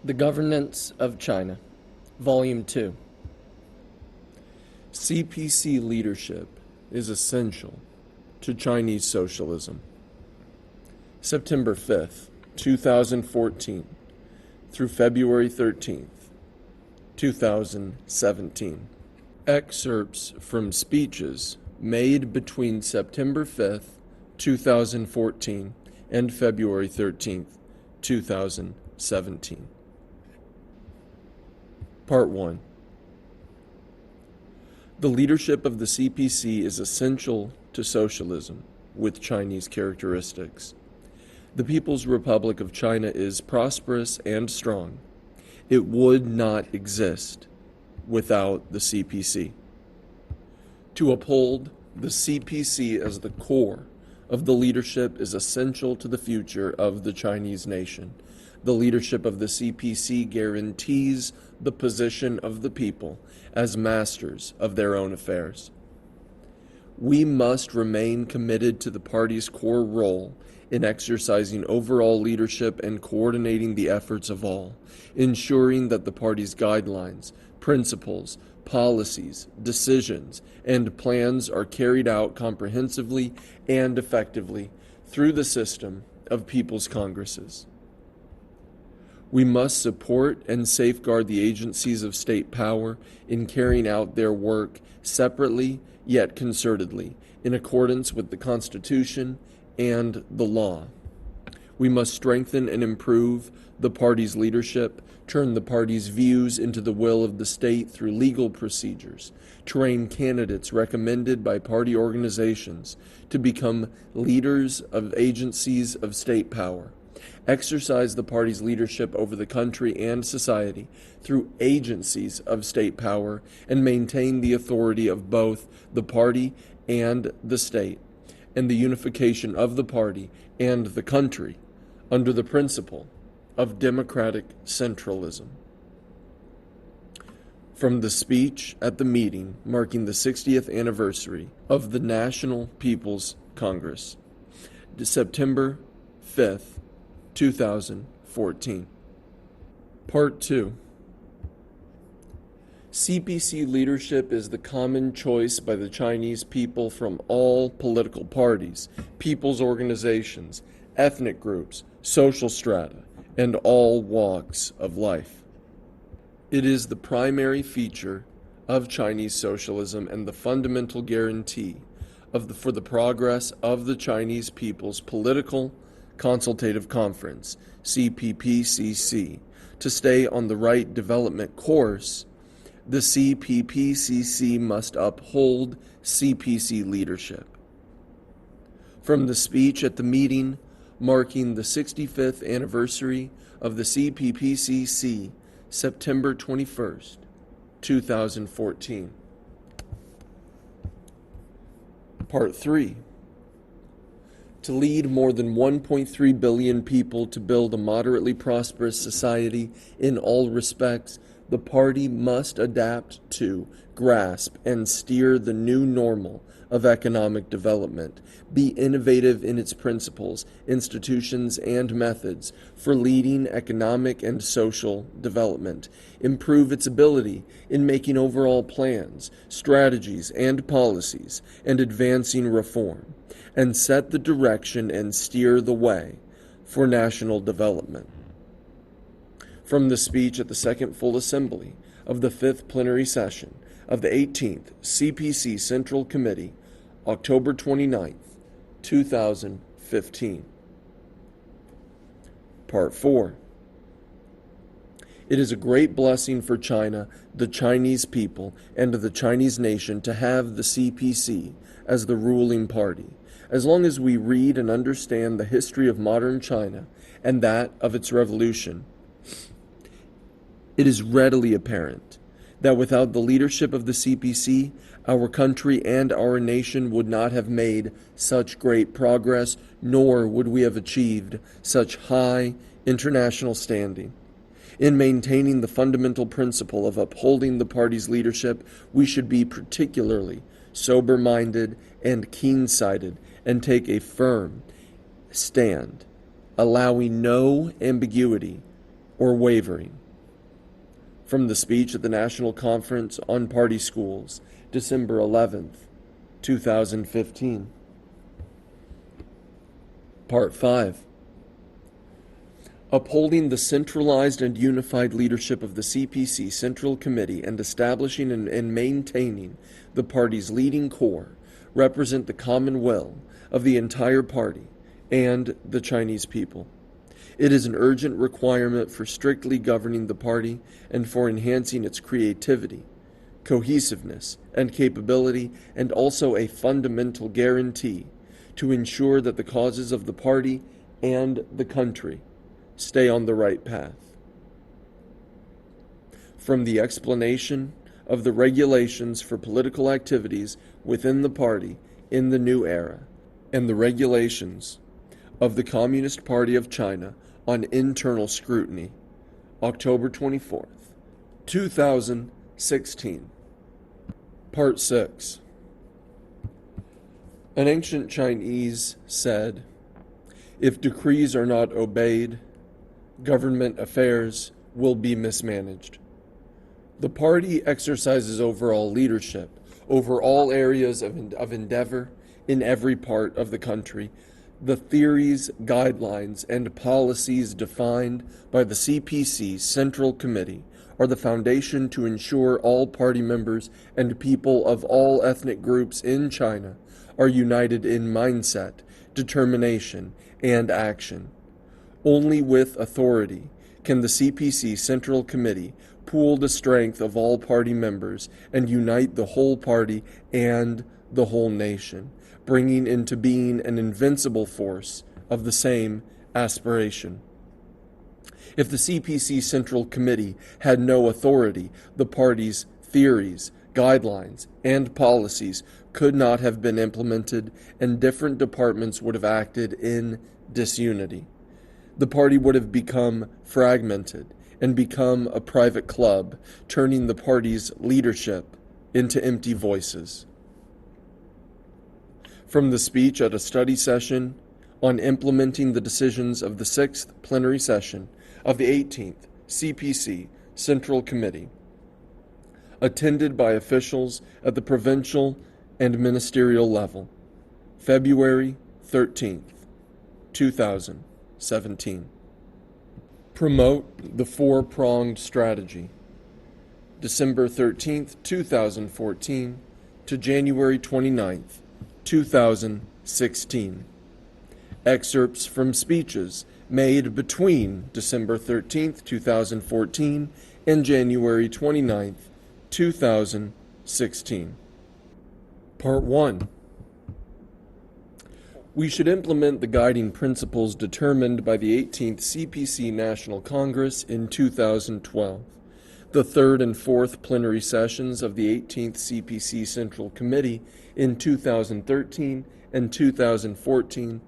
The Governance of China, Volume 2. CPC leadership is essential to Chinese socialism. September 5th, 2014 through February 13th, 2017. Excerpts from speeches made between September 5th, 2014 and February 13th, 2017. Part 1. The leadership of the CPC is essential to socialism with Chinese characteristics. The People's Republic of China is prosperous and strong. It would not exist without the CPC. To uphold the CPC as the core of the leadership is essential to the future of the Chinese nation. The leadership of the CPC guarantees the position of the people as masters of their own affairs. We must remain committed to the party's core role in exercising overall leadership and coordinating the efforts of all, ensuring that the party's guidelines, principles, policies, decisions, and plans are carried out comprehensively and effectively through the system of people's congresses. We must support and safeguard the agencies of state power in carrying out their work separately yet concertedly, in accordance with the Constitution and the law. We must strengthen and improve the party's leadership, turn the party's views into the will of the state through legal procedures, train candidates recommended by party organizations to become leaders of agencies of state power, exercise the party's leadership over the country and society through agencies of state power, and maintain the authority of both the party and the state, and the unification of the party and the country under the principle of democratic centralism. From the speech at the meeting marking the 60th anniversary of the National People's Congress, September 5th, 2014. Part 2. CPC leadership is the common choice by the Chinese people from all political parties, people's organizations, ethnic groups, social strata, and all walks of life. It is the primary feature of Chinese socialism and the fundamental guarantee for the progress of the Chinese People's Political Consultative Conference, CPPCC. To stay on the right development course, the CPPCC must uphold CPC leadership. From the speech at the meeting marking the 65th anniversary of the CPPCC, September 21st, 2014. Part 3. To lead more than 1.3 billion people to build a moderately prosperous society in all respects, the party must adapt to, grasp, and steer the new normal of economic development, be innovative in its principles, institutions, and methods for leading economic and social development, improve its ability in making overall plans, strategies, and policies, and advancing reform, and set the direction and steer the way for national development. From the speech at the Second Full Assembly of the 5th Plenary Session of the 18th CPC Central Committee, October 29th, 2015. Part 4. It is a great blessing for China, the Chinese people, and the Chinese nation to have the CPC as the ruling party. As long as we read and understand the history of modern China and that of its revolution, it is readily apparent that without the leadership of the CPC, our country and our nation would not have made such great progress, nor would we have achieved such high international standing. In maintaining the fundamental principle of upholding the party's leadership, we should be particularly sober-minded and keen-sighted and take a firm stand, allowing no ambiguity or wavering. From the speech at the National Conference on Party Schools, December 11th, 2015. Part 5. Upholding the centralized and unified leadership of the CPC Central Committee and establishing and maintaining the party's leading core represent the common will of the entire party and the Chinese people. It is an urgent requirement for strictly governing the party and for enhancing its creativity, cohesiveness, and capability, and also a fundamental guarantee to ensure that the causes of the party and the country stay on the right path. From the explanation of the regulations for political activities within the party in the new era, and the regulations of the Communist Party of China on internal scrutiny, October 24th, 2016. Part 6. An ancient Chinese said, "If decrees are not obeyed, government affairs will be mismanaged." The party exercises overall leadership over all areas of endeavor in every part of the country. The theories, guidelines, and policies defined by the CPC Central Committee are the foundation to ensure all party members and people of all ethnic groups in China are united in mindset, determination, and action. Only with authority can the CPC Central Committee pool the strength of all party members and unite the whole party and the whole nation, bringing into being an invincible force of the same aspiration. If the CPC Central Committee had no authority, the party's theories, guidelines, and policies could not have been implemented, and different departments would have acted in disunity. The party would have become fragmented and become a private club, turning the party's leadership into empty voices. From the speech at a study session on implementing the decisions of the 6th plenary session of the 18th CPC Central Committee, attended by officials at the provincial and ministerial level, February 13th, 2017. Promote the Four-Pronged Strategy, December 13th, 2014 to January 29th, 2016. Excerpts from speeches made between December 13th, 2014 and January 29th, 2016. Part 1. We should implement the guiding principles determined by the 18th CPC National Congress in 2012, the 3rd and 4th plenary sessions of the 18th CPC Central Committee in 2013 and 2014,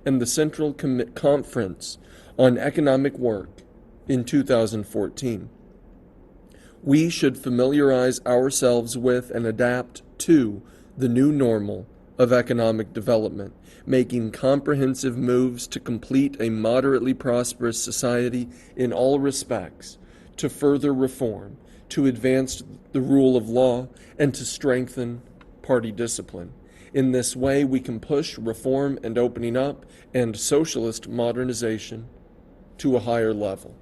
and the Central Conference on Economic Work in 2014. We should familiarize ourselves with and adapt to the new normal of economic development, making comprehensive moves to complete a moderately prosperous society in all respects, to further reform, to advance the rule of law, and to strengthen party discipline. In this way, we can push reform and opening up and socialist modernization to a higher level.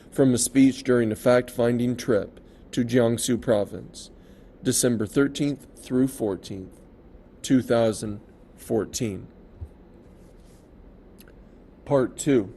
From a speech during a fact-finding trip to Jiangsu Province, December 13th through 14th, 2014. Part 2.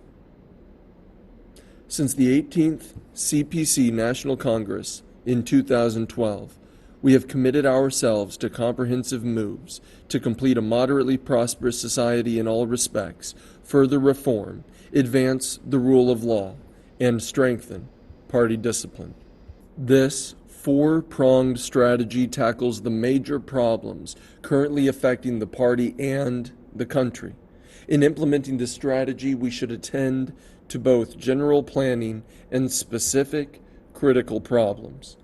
Since the 18th CPC National Congress in 2012, we have committed ourselves to comprehensive moves to complete a moderately prosperous society in all respects, further reform, advance the rule of law, and strengthen party discipline. This four-pronged strategy tackles the major problems currently affecting the party and the country. In implementing this strategy, we should attend to both general planning and specific critical problems.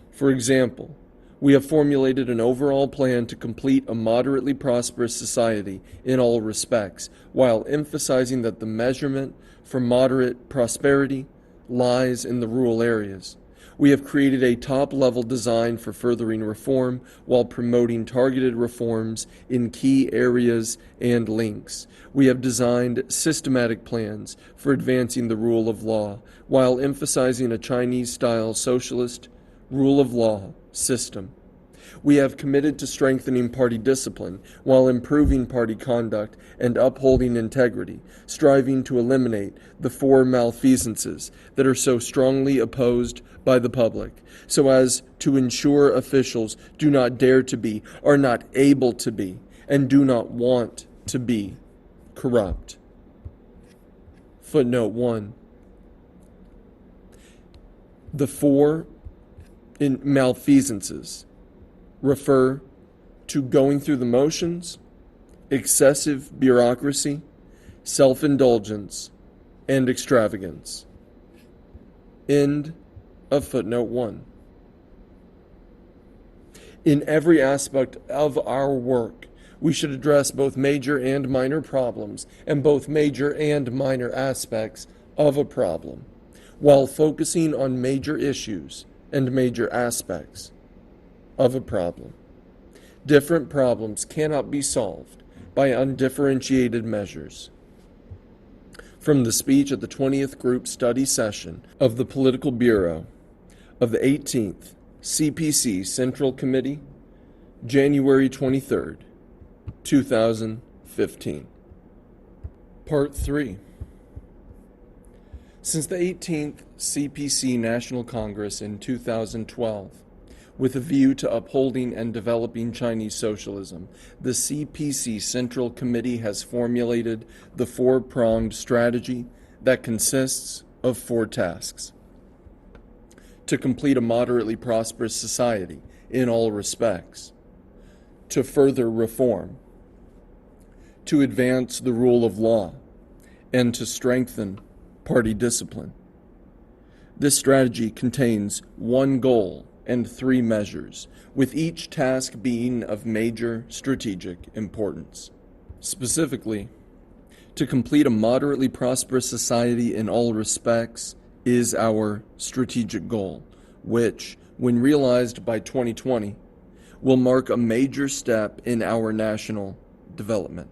For example, We have formulated an overall plan to complete a moderately prosperous society in all respects, while emphasizing that the measurement for moderate prosperity lies in the rural areas. We have created a top-level design for furthering reform while promoting targeted reforms in key areas and links. We have designed systematic plans for advancing the rule of law while emphasizing a Chinese-style socialist rule of law system. We have committed to strengthening party discipline while improving party conduct and upholding integrity, striving to eliminate the four malfeasances that are so strongly opposed by the public, so as to ensure officials do not dare to be, are not able to be, and do not want to be corrupt. Footnote 1. The four malfeasances refer to going through the motions, excessive bureaucracy, self-indulgence, and extravagance. End of footnote 1. In every aspect of our work, we should address both major and minor problems and both major and minor aspects of a problem, while focusing on major issues and major aspects of a problem. Different problems cannot be solved by undifferentiated measures. From the speech at the 20th Group Study Session of the Political Bureau of the 18th CPC Central Committee, January 23rd, 2015. Part 3. Since the 18th CPC National Congress in 2012, with a view to upholding and developing Chinese socialism, the CPC Central Committee has formulated the four-pronged strategy that consists of four tasks. To complete a moderately prosperous society in all respects, to further reform, to advance the rule of law, and to strengthen party discipline. This strategy contains one goal and three measures, with each task being of major strategic importance. Specifically, to complete a moderately prosperous society in all respects is our strategic goal, which, when realized by 2020, will mark a major step in our national development.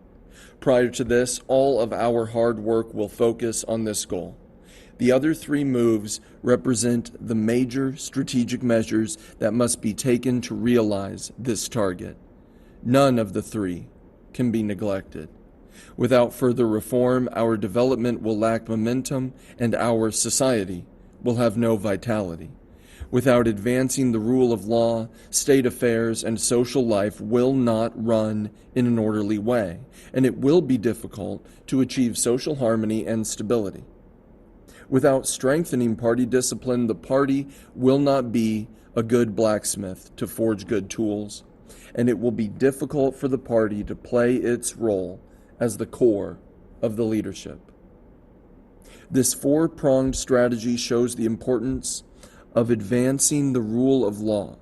Prior to this, all of our hard work will focus on this goal. The other three moves represent the major strategic measures that must be taken to realize this target. None of the three can be neglected. Without further reform, our development will lack momentum and our society will have no vitality. Without advancing the rule of law, state affairs and social life will not run in an orderly way, and it will be difficult to achieve social harmony and stability. Without strengthening party discipline, the party will not be a good blacksmith to forge good tools, and it will be difficult for the party to play its role as the core of the leadership. This four-pronged strategy shows the importance of advancing the rule of law.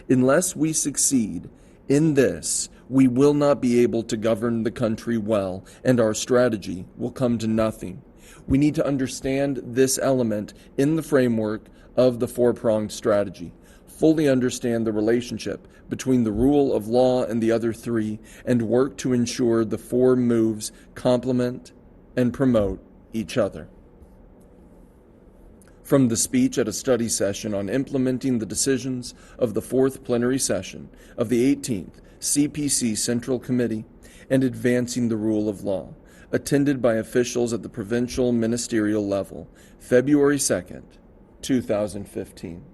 Unless we succeed in this, we will not be able to govern the country well, and our strategy will come to nothing. We need to understand this element in the framework of the four-pronged strategy, fully understand the relationship between the rule of law and the other three, and work to ensure the four moves complement and promote each other. From the speech at a study session on implementing the decisions of the fourth plenary session of the 18th CPC Central Committee and advancing the rule of law, attended by officials at the provincial ministerial level, February 2nd, 2015.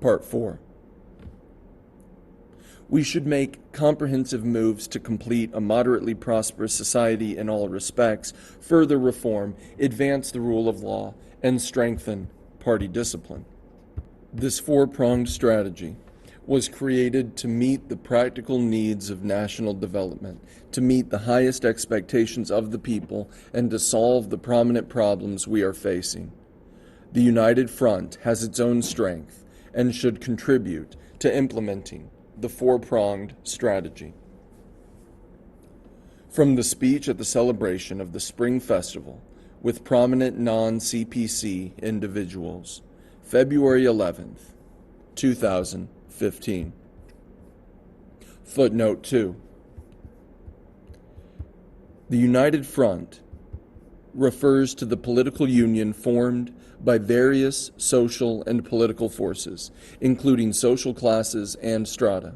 Part 4. We should make comprehensive moves to complete a moderately prosperous society in all respects, further reform, advance the rule of law, and strengthen party discipline. This four-pronged strategy was created to meet the practical needs of national development, to meet the highest expectations of the people, and to solve the prominent problems we are facing. The United Front has its own strength, and should contribute to implementing the Four-Pronged strategy. From the speech at the celebration of the Spring Festival with prominent non-CPC individuals, February 11th, 2015. Footnote 2. The United Front refers to the political union formed by various social and political forces, including social classes and strata,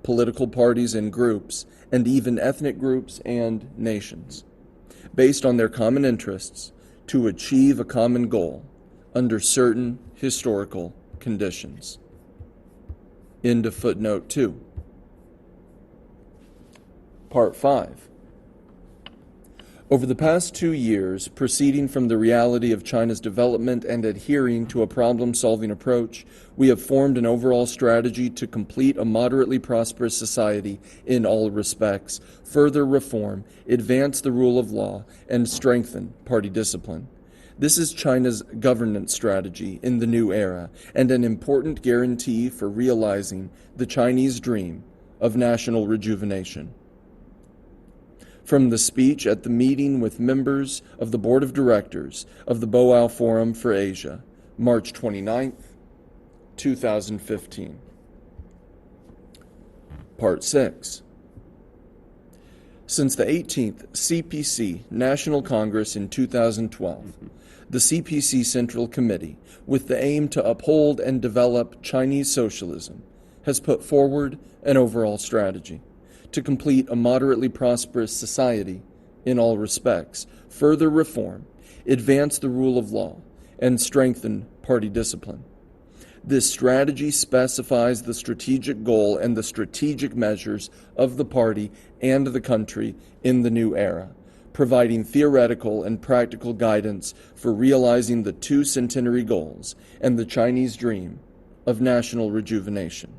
political parties and groups, and even ethnic groups and nations, based on their common interests to achieve a common goal under certain historical conditions. End of footnote 2. Part 5. Over the past 2 years, proceeding from the reality of China's development and adhering to a problem-solving approach, we have formed an overall strategy to complete a moderately prosperous society in all respects, further reform, advance the rule of law, and strengthen party discipline. This is China's governance strategy in the new era, and an important guarantee for realizing the Chinese dream of national rejuvenation. From the speech at the meeting with members of the Board of Directors of the Boao Forum for Asia, March 29th, 2015. Part 6. Since the 18th CPC National Congress in 2012, the CPC Central Committee, with the aim to uphold and develop Chinese socialism, has put forward an overall strategy to complete a moderately prosperous society in all respects, further reform, advance the rule of law, and strengthen party discipline. This strategy specifies the strategic goal and the strategic measures of the party and the country in the new era, providing theoretical and practical guidance for realizing the 2 centenary goals and the Chinese dream of national rejuvenation.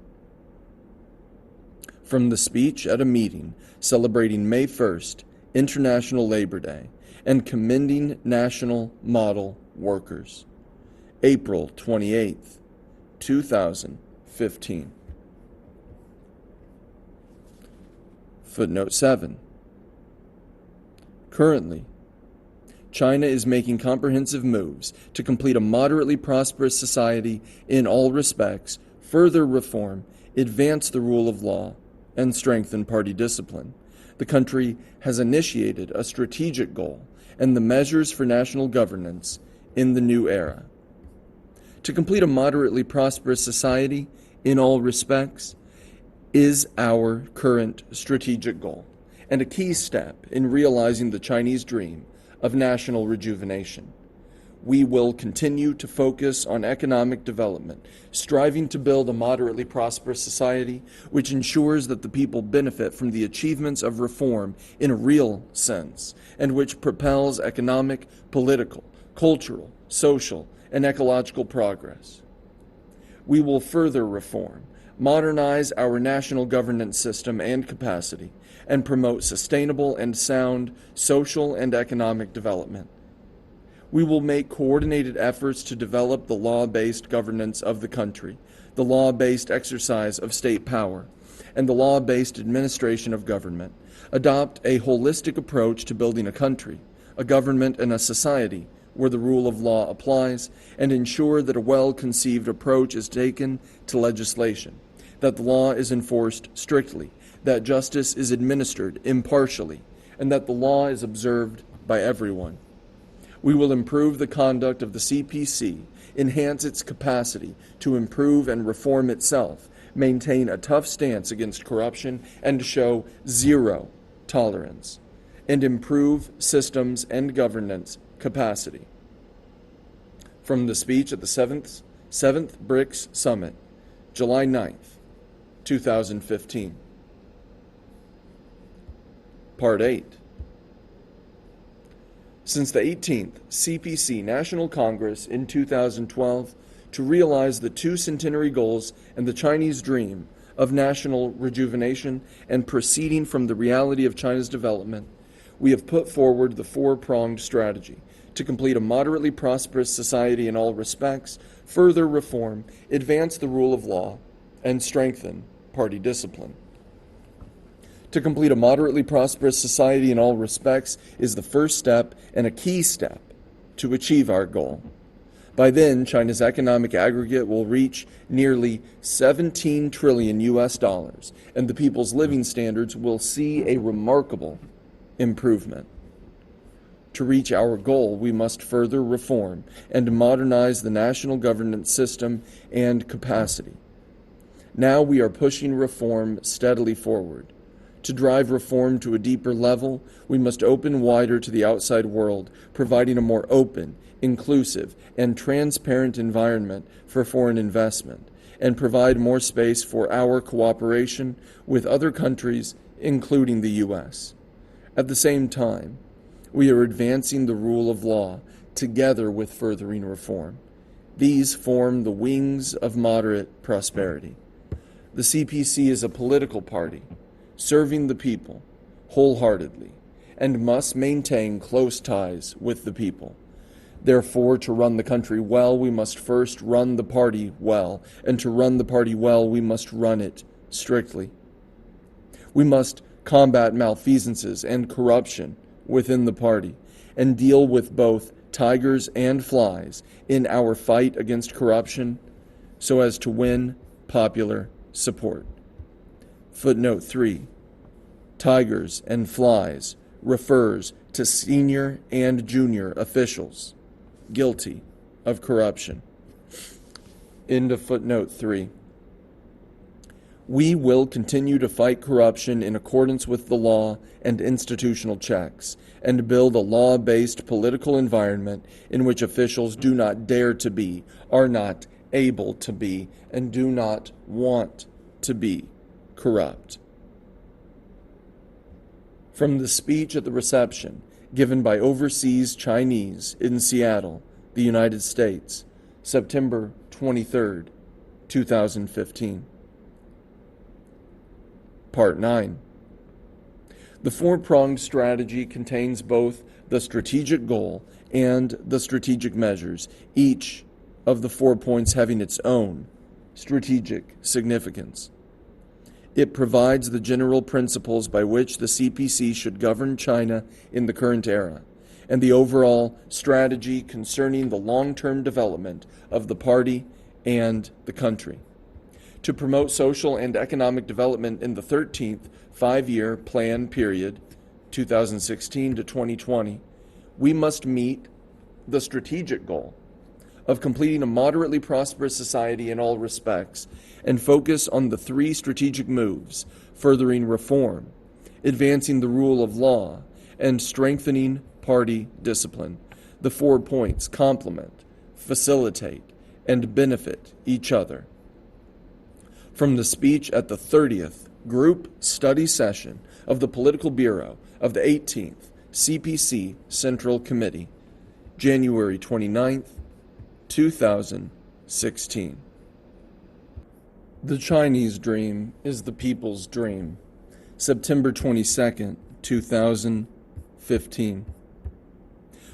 From the speech at a meeting celebrating May 1st, International Labor Day, and commending national model workers, April 28th, 2015. Footnote 7. Currently, China is making comprehensive moves to complete a moderately prosperous society in all respects, further reform, advance the rule of law, and strengthen party discipline. The country has initiated a strategic goal and the measures for national governance in the new era. To complete a moderately prosperous society in all respects is our current strategic goal and a key step in realizing the Chinese dream of national rejuvenation. We will continue to focus on economic development, striving to build a moderately prosperous society which ensures that the people benefit from the achievements of reform in a real sense, and which propels economic, political, cultural, social, and ecological progress. We will further reform, modernize our national governance system and capacity, and promote sustainable and sound social and economic development. We will make coordinated efforts to develop the law-based governance of the country, the law-based exercise of state power, and the law-based administration of government, adopt a holistic approach to building a country, a government, and a society where the rule of law applies, and ensure that a well-conceived approach is taken to legislation, that the law is enforced strictly, that justice is administered impartially, and that the law is observed by everyone. We will improve the conduct of the CPC, enhance its capacity to improve and reform itself, maintain a tough stance against corruption, and show zero tolerance, and improve systems and governance capacity. From the speech at the 7th BRICS Summit, July 9th, 2015. Part 8. Since the 18th CPC National Congress in 2012, to realize the 2 centenary goals and the Chinese dream of national rejuvenation, and proceeding from the reality of China's development, we have put forward the Four-Pronged strategy to complete a moderately prosperous society in all respects, further reform, advance the rule of law, and strengthen party discipline. To complete a moderately prosperous society in all respects is the first step and a key step to achieve our goal. By then, China's economic aggregate will reach nearly 17 trillion US dollars, and the people's living standards will see a remarkable improvement. To reach our goal, we must further reform and modernize the national governance system and capacity. Now we are pushing reform steadily forward. To drive reform to a deeper level, we must open wider to the outside world, providing a more open, inclusive, and transparent environment for foreign investment, and provide more space for our cooperation with other countries, including the U.S. At the same time, we are advancing the rule of law together with furthering reform. These form the wings of moderate prosperity. The CPC is a political party, serving the people wholeheartedly, and must maintain close ties with the people. Therefore, to run the country well, we must first run the party well, and to run the party well, we must run it strictly. We must combat malfeasances and corruption within the party, and deal with both tigers and flies in our fight against corruption so as to win popular support. Footnote 3. Tigers and flies refers to senior and junior officials guilty of corruption. End of footnote 3. We will continue to fight corruption in accordance with the law and institutional checks, and build a law-based political environment in which officials do not dare to be, are not able to be, and do not want to be corrupt. From the speech at the reception given by overseas Chinese in Seattle, the United States, September 23, 2015. Part 9. The four-pronged strategy contains both the strategic goal and the strategic measures, each of the 4 points having its own strategic significance. It provides the general principles by which the CPC should govern China in the current era, and the overall strategy concerning the long-term development of the party and the country. To promote social and economic development in the 13th five-year plan period, 2016 to 2020, we must meet the strategic goal of completing a moderately prosperous society in all respects, and focus on the 3 strategic moves: furthering reform, advancing the rule of law, and strengthening party discipline. The 4 points complement, facilitate, and benefit each other. From the speech at the 30th Group Study Session of the Political Bureau of the 18th CPC Central Committee, January 29th, 2016. The Chinese dream is the people's dream. September 22nd, 2015.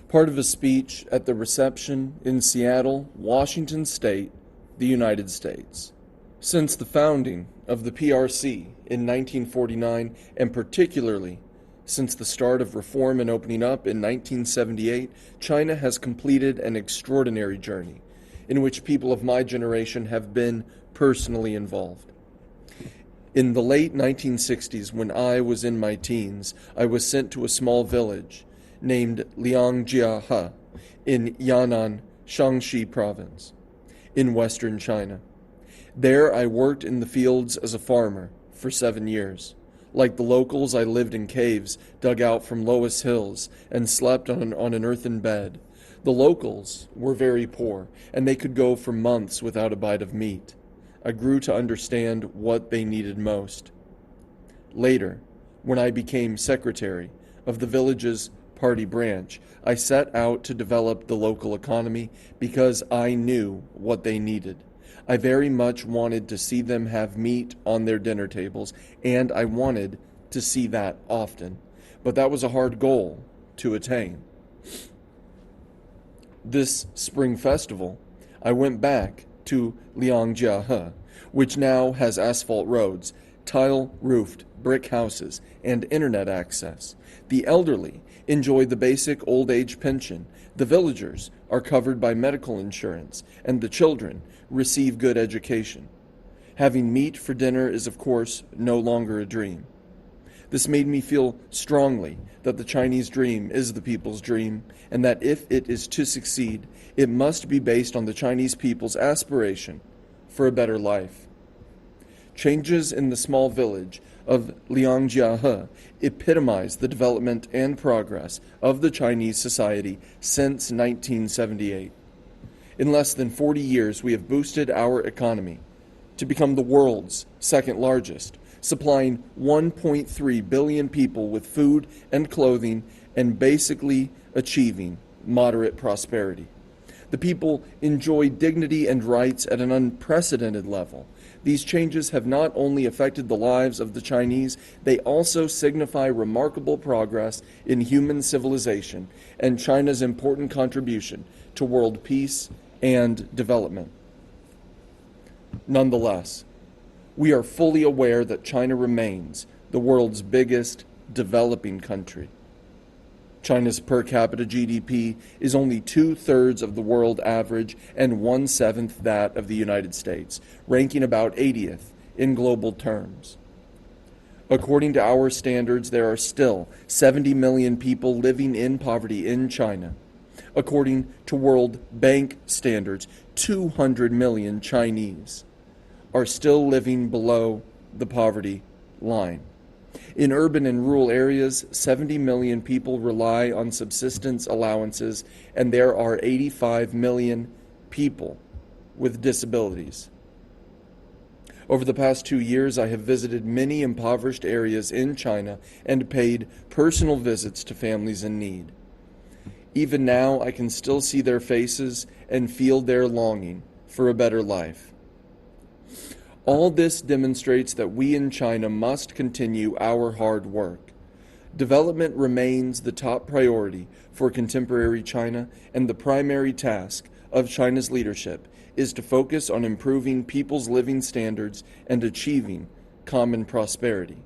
Part of a speech at the reception in Seattle, Washington State, the United States. Since the founding of the PRC in 1949, and particularly since the start of reform and opening up in 1978, China has completed an extraordinary journey in which people of my generation have been personally involved. In the late 1960s, when I was in my teens, I was sent to a small village named Liangjiahe in Yan'an, Shaanxi province, in western China. There I worked in the fields as a farmer for 7 years. Like the locals, I lived in caves dug out from lowest hills and slept on an earthen bed. The locals were very poor, and they could go for months without a bite of meat. I grew to understand what they needed most. Later, when I became secretary of the village's party branch, I set out to develop the local economy because I knew what they needed. I very much wanted to see them have meat on their dinner tables, and I wanted to see that often. But that was a hard goal to attain. This spring festival, I went back to Liangjiahe, which now has asphalt roads, tile-roofed brick houses, and internet access. The elderly enjoy the basic old age pension, the villagers are covered by medical insurance, and the children receive good education. Having meat for dinner is, of course, no longer a dream. This made me feel strongly that the Chinese dream is the people's dream, and that if it is to succeed, it must be based on the Chinese people's aspiration for a better life. Changes in the small village of Liangjiahe epitomize the development and progress of the Chinese society since 1978. In less than 40 years, we have boosted our economy to become the world's second largest, supplying 1.3 billion people with food and clothing and basically achieving moderate prosperity. The people enjoy dignity and rights at an unprecedented level. These changes have not only affected the lives of the Chinese, they also signify remarkable progress in human civilization and China's important contribution to world peace and development. Nonetheless, we are fully aware that China remains the world's biggest developing country. China's per capita GDP is only 2/3 of the world average and 1/7 that of the United States, ranking about 80th in global terms. According to our standards, there are still 70 million people living in poverty in China. According to World Bank standards, 200 million Chinese are still living below the poverty line. In urban and rural areas, 70 million people rely on subsistence allowances, and there are 85 million people with disabilities. Over the past 2 years, I have visited many impoverished areas in China and paid personal visits to families in need. Even now, I can still see their faces and feel their longing for a better life. All this demonstrates that we in China must continue our hard work. Development remains the top priority for contemporary China, and the primary task of China's leadership is to focus on improving people's living standards and achieving common prosperity.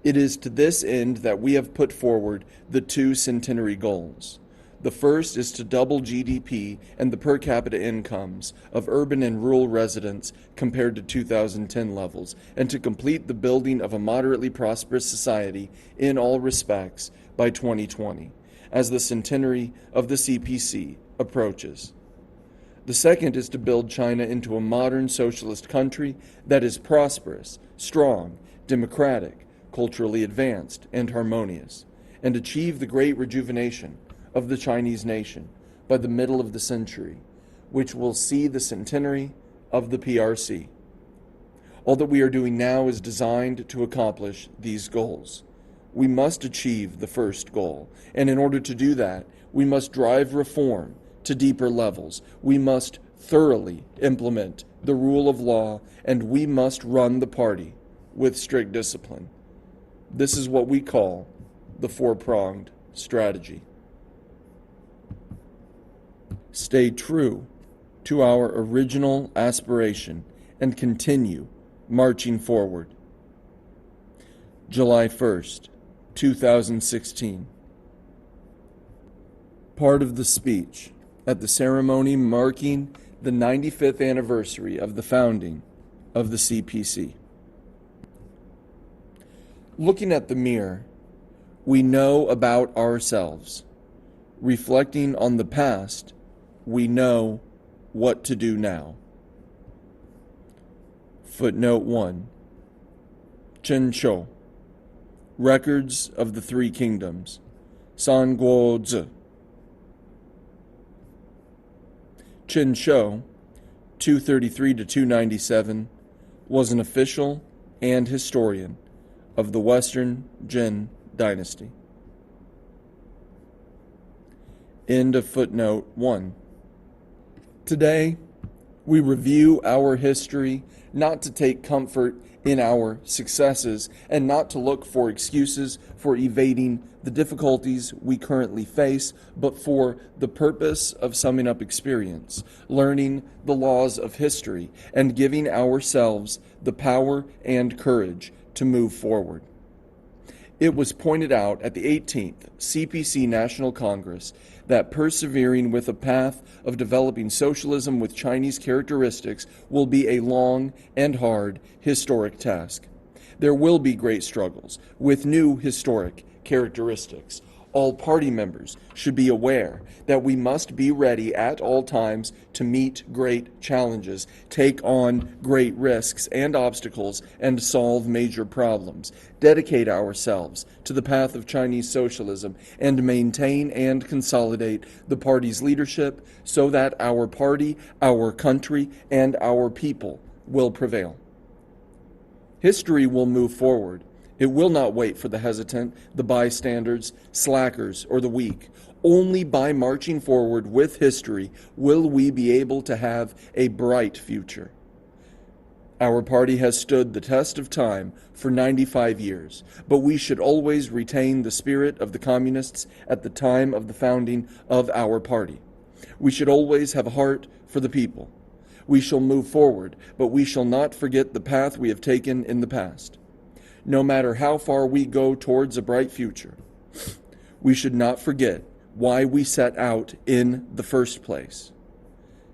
It is to this end that we have put forward the 2 centenary goals. The first is to double GDP and the per capita incomes of urban and rural residents compared to 2010 levels, and to complete the building of a moderately prosperous society in all respects by 2020, as the centenary of the CPC approaches. The second is to build China into a modern socialist country that is prosperous, strong, democratic, culturally advanced, and harmonious, and achieve the great rejuvenation of the Chinese nation by the middle of the century, which will see the centenary of the PRC. All that we are doing now is designed to accomplish these goals. We must achieve the first goal, and in order to do that, we must drive reform to deeper levels. We must thoroughly implement the rule of law, and we must run the party with strict discipline. This is what we call the four-pronged strategy. Stay true to our original aspiration and continue marching forward. July 1st, 2016. Part of the speech at the ceremony marking the 95th anniversary of the founding of the CPC. Looking at the mirror, we know about ourselves. Reflecting on the past, we know what to do now. Footnote 1. Chen Shou, Records of the Three Kingdoms, San Guo Zi. Chen Shou, 233 to 297, was an official and historian of the Western Jin dynasty. End of footnote 1. Today, We review our history not to take comfort in our successes and not to look for excuses for evading the difficulties we currently face, but for the purpose of summing up experience, learning the laws of history, and giving ourselves the power and courage to move forward. It was pointed out at the 18th CPC National Congress that persevering with a path of developing socialism with Chinese characteristics will be a long and hard historic task. There will be great struggles with new historic characteristics. All party members should be aware that we must be ready at all times to meet great challenges, take on great risks and obstacles, and solve major problems, dedicate ourselves to the path of Chinese socialism, and maintain and consolidate the party's leadership so that our party, our country, and our people will prevail. History will move forward. It will not wait for the hesitant, the bystanders, slackers, or the weak. Only by marching forward with history will we be able to have a bright future. Our party has stood the test of time for 95 years, but we should always retain the spirit of the communists at the time of the founding of our party. We should always have a heart for the people. We shall move forward, but we shall not forget the path we have taken in the past. No matter how far we go towards a bright future, we should not forget why we set out in the first place.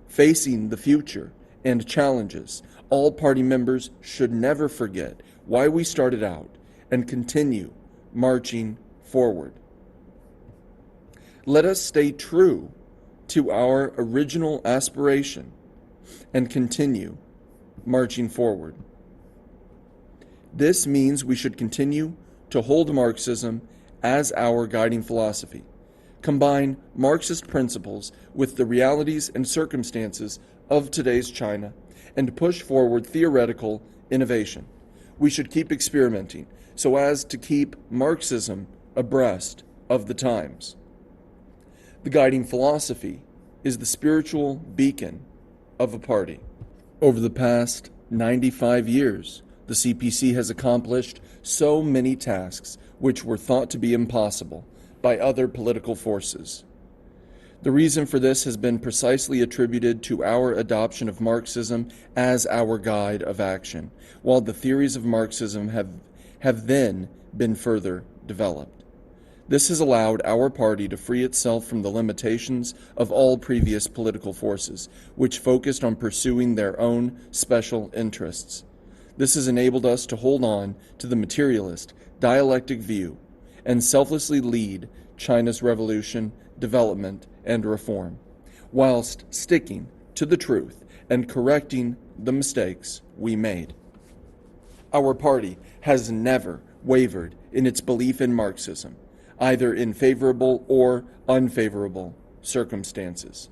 Facing the future and challenges, all party members should never forget why we started out and continue marching forward. Let us stay true to our original aspiration and continue marching forward. This means we should continue to hold Marxism as our guiding philosophy, combine Marxist principles with the realities and circumstances of today's China, and push forward theoretical innovation. We should keep experimenting so as to keep Marxism abreast of the times. The guiding philosophy is the spiritual beacon of a party. Over the past 95 years, the CPC has accomplished so many tasks which were thought to be impossible by other political forces. The reason for this has been precisely attributed to our adoption of Marxism as our guide of action, while the theories of Marxism have then been further developed. This has allowed our party to free itself from the limitations of all previous political forces, which focused on pursuing their own special interests. This has enabled us to hold on to the materialist, dialectic view and selflessly lead China's revolution, development, and reform, whilst sticking to the truth and correcting the mistakes we made. Our party has never wavered in its belief in Marxism, either in favorable or unfavorable circumstances.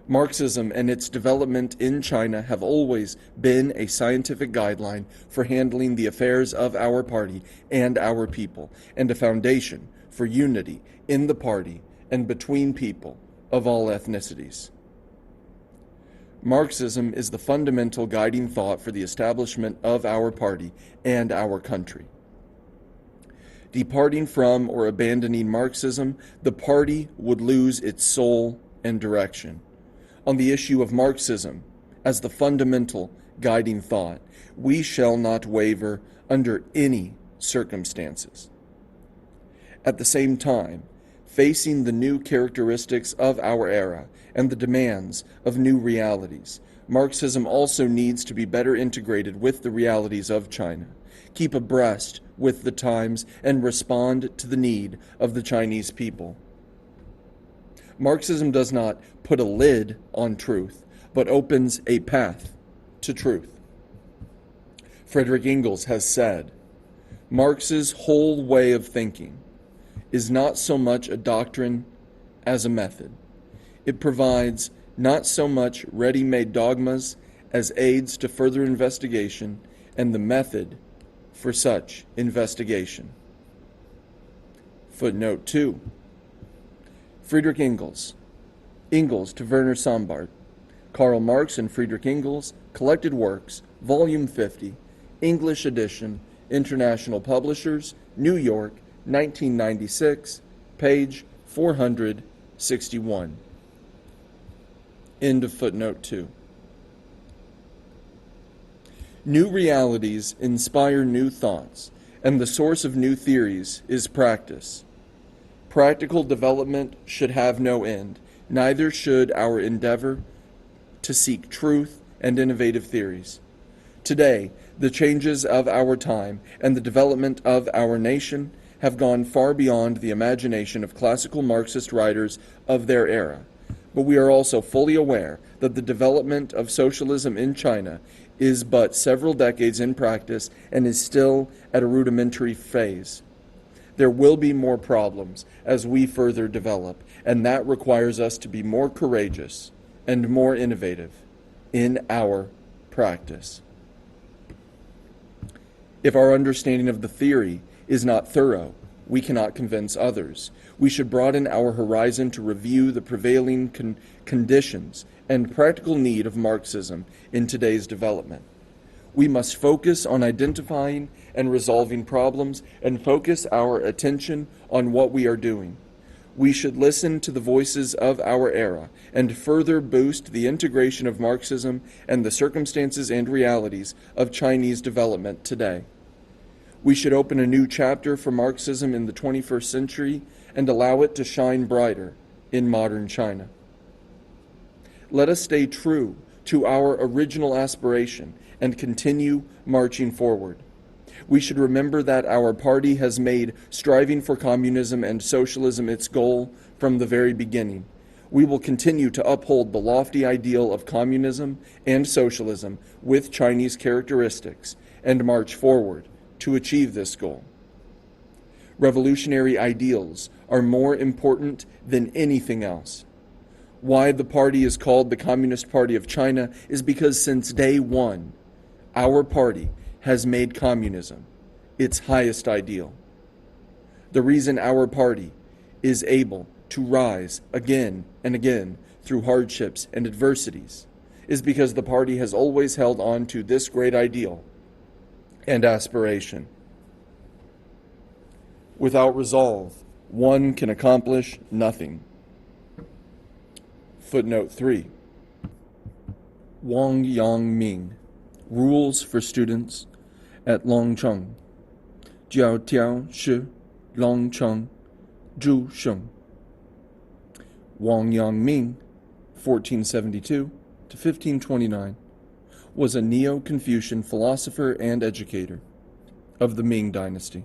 Marxism and its development in China have always been a scientific guideline for handling the affairs of our party and our people, and a foundation for unity in the party and between people of all ethnicities. Marxism is the fundamental guiding thought for the establishment of our party and our country. Departing from or abandoning Marxism, the party would lose its soul and direction. On the issue of Marxism as the fundamental guiding thought, we shall not waver under any circumstances. At the same time, facing the new characteristics of our era and the demands of new realities, Marxism also needs to be better integrated with the realities of China, keep abreast with the times, and respond to the need of the Chinese people. Marxism does not put a lid on truth, but opens a path to truth. Friedrich Engels has said, Marx's whole way of thinking is not so much a doctrine as a method. It provides not so much ready-made dogmas as aids to further investigation and the method for such investigation. Footnote 2. Friedrich Engels. Engels to Werner Sombart. Karl Marx and Friedrich Engels, Collected Works, Volume 50, English edition, International Publishers, New York, 1996, page 461. End of footnote 2. New realities inspire new thoughts, and the source of new theories is practice. Practical development should have no end, neither should our endeavor to seek truth and innovative theories. Today, the changes of our time and the development of our nation have gone far beyond the imagination of classical Marxist writers of their era. But we are also fully aware that the development of socialism in China is but several decades in practice and is still at a rudimentary phase. There will be more problems as we further develop, and that requires us to be more courageous and more innovative in our practice. If our understanding of the theory is not thorough, we cannot convince others. We should broaden our horizon to review the prevailing conditions and practical need of Marxism in today's development. We must focus on identifying and resolving problems and focus our attention on what we are doing. We should listen to the voices of our era and further boost the integration of Marxism and the circumstances and realities of Chinese development today. We should open a new chapter for Marxism in the 21st century and allow it to shine brighter in modern China. Let us stay true to our original aspiration and continue marching forward. We should remember that our party has made striving for communism and socialism its goal from the very beginning. We will continue to uphold the lofty ideal of communism and socialism with Chinese characteristics and march forward to achieve this goal. Revolutionary ideals are more important than anything else. Why the party is called the Communist Party of China is because since day one, our party has made communism its highest ideal. The reason our party is able to rise again and again through hardships and adversities is because the party has always held on to this great ideal and aspiration. Without resolve, one can accomplish nothing. Footnote 3. Wang Yangming, Rules for Students at Longcheng, Jiao Tiao Shi, Longcheng, Zhu Sheng. Wang Yangming, 1472 to 1529, was a Neo-Confucian philosopher and educator of the Ming Dynasty.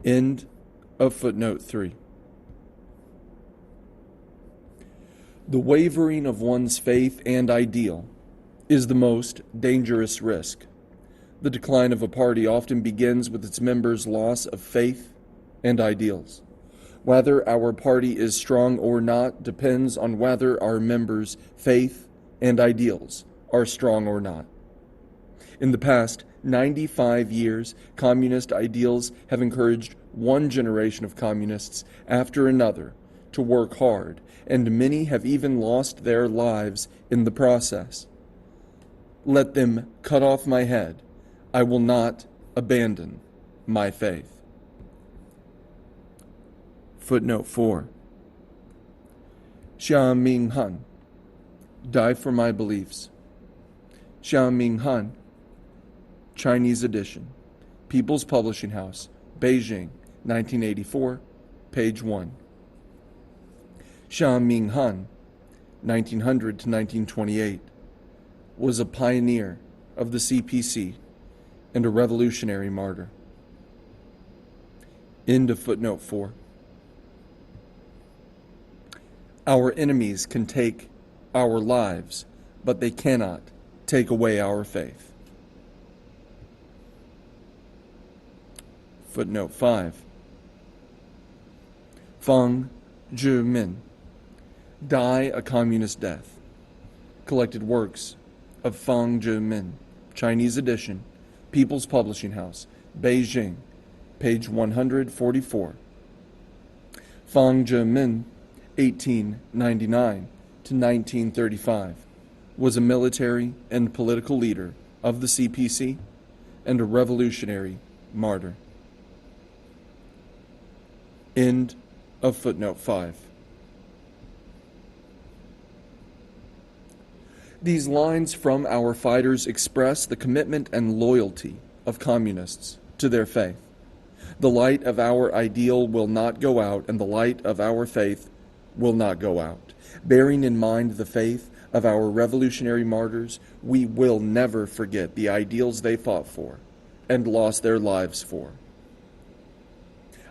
End of footnote 3. The wavering of one's faith and ideal is the most dangerous risk. The decline of a party often begins with its members' loss of faith and ideals. Whether our party is strong or not depends on whether our members' faith and ideals are strong or not. In the past 95 years, communist ideals have encouraged one generation of communists after another to work hard, and many have even lost their lives in the process. Let them cut off my head. I will not abandon my faith. Footnote 4. Xia Minghan, Die for My Beliefs. Xia Minghan, Chinese edition, People's Publishing House, Beijing, 1984, page 1. Xia Minghan, 1900 to 1928, was a pioneer of the CPC and a revolutionary martyr. End of footnote 4. Our enemies can take our lives, but they cannot take away our faith. Footnote 5. Fang Zhimin, Die a Communist Death. Collected Works of Fang Zhimin, Chinese edition, People's Publishing House, Beijing, page 144. Fang Zhimin, 1899 to 1935, was a military and political leader of the CPC and a revolutionary martyr. End of footnote 5. These lines from our fighters express the commitment and loyalty of communists to their faith. The light of our ideal will not go out, and the light of our faith will not go out. Bearing in mind the faith of our revolutionary martyrs, we will never forget the ideals they fought for and lost their lives for.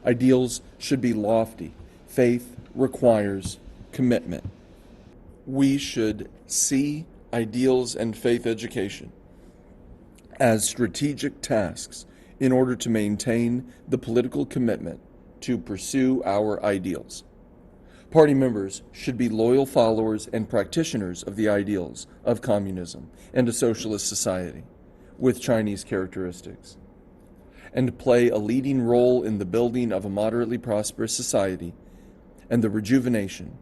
Ideals should be lofty. Faith requires commitment. We should see ideals and faith education as strategic tasks in order to maintain the political commitment to pursue our ideals. Party members should be loyal followers and practitioners of the ideals of communism and a socialist society with Chinese characteristics, and play a leading role in the building of a moderately prosperous society and the rejuvenation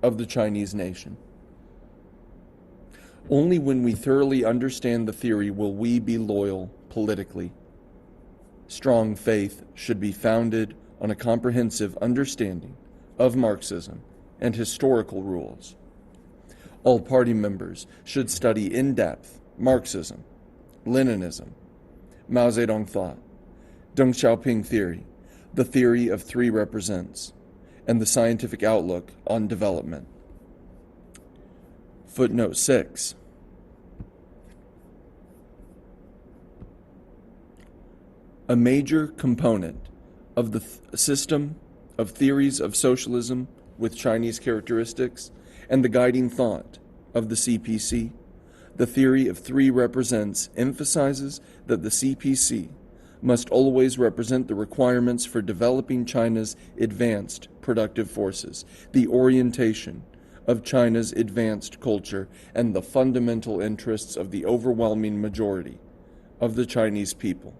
of the Chinese nation. Only when we thoroughly understand the theory will we be loyal politically. Strong faith should be founded on a comprehensive understanding of Marxism and historical rules. All party members should study in depth Marxism, Leninism, Mao Zedong thought, Deng Xiaoping theory, the theory of three represents, and the scientific outlook on development. Footnote 6. A major component of the system of theories of socialism with Chinese characteristics and the guiding thought of the CPC, the theory of three represents, emphasizes that the CPC must always represent the requirements for developing China's advanced productive forces, the orientation of China's advanced culture, and the fundamental interests of the overwhelming majority of the Chinese people.